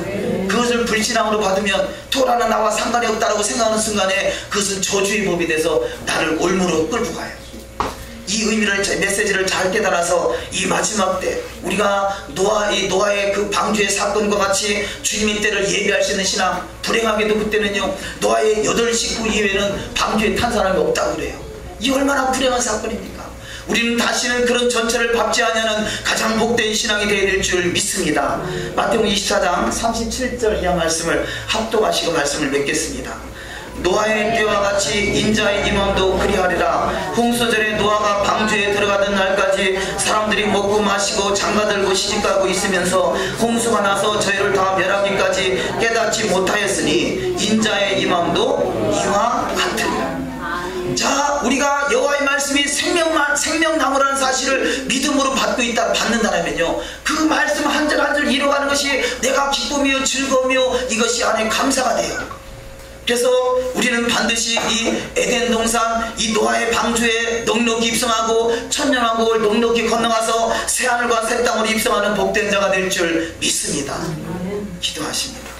그것을 불신앙으로 받으면 토라는 나와 상관이 없다라고 생각하는 순간에 그것은 저주의 법이 돼서 나를 올무로 끌고 가요. 이 의미를, 메시지를 잘 깨달아서 이 마지막 때 우리가 노아의 그 방주의 사건과 같이 주님의 때를 예비할 수 있는 신앙, 불행하게도 그때는요 노아의 8식구 이외에는 방주에 탄 사람이 없다고 그래요. 이 얼마나 불행한 사건입니까? 우리는 다시는 그런 전철을 밟지 않으면 가장 복된 신앙이 되어야 될 줄 믿습니다. 마태복음 24장 37절 이하 말씀을 합독하시고 말씀을 맺겠습니다. 노아의 때와 같이 인자의 임함도 그리하리라. 홍수절에 노아가 방주에 들어가던 날까지 사람들이 먹고 마시고 장가들고 시집가고 있으면서 홍수가 나서 저희를 다 멸하기까지 깨닫지 못하였으니 인자의 임함도 이와 같으리라. 자, 우리가 여호와의 말씀이 생명나무라는 사실을 믿음으로 받는다면요 그 말씀 한 절 한 절 이뤄가는 것이 내가 기쁨이요 즐거움이요 이것이 안에 감사가 돼요. 그래서 우리는 반드시 이 에덴 동산, 이 노아의 방주에 넉넉히 입성하고 천년왕국을 넉넉히 건너가서 새하늘과 새 땅으로 입성하는 복된 자가 될 줄 믿습니다. 기도하십니다.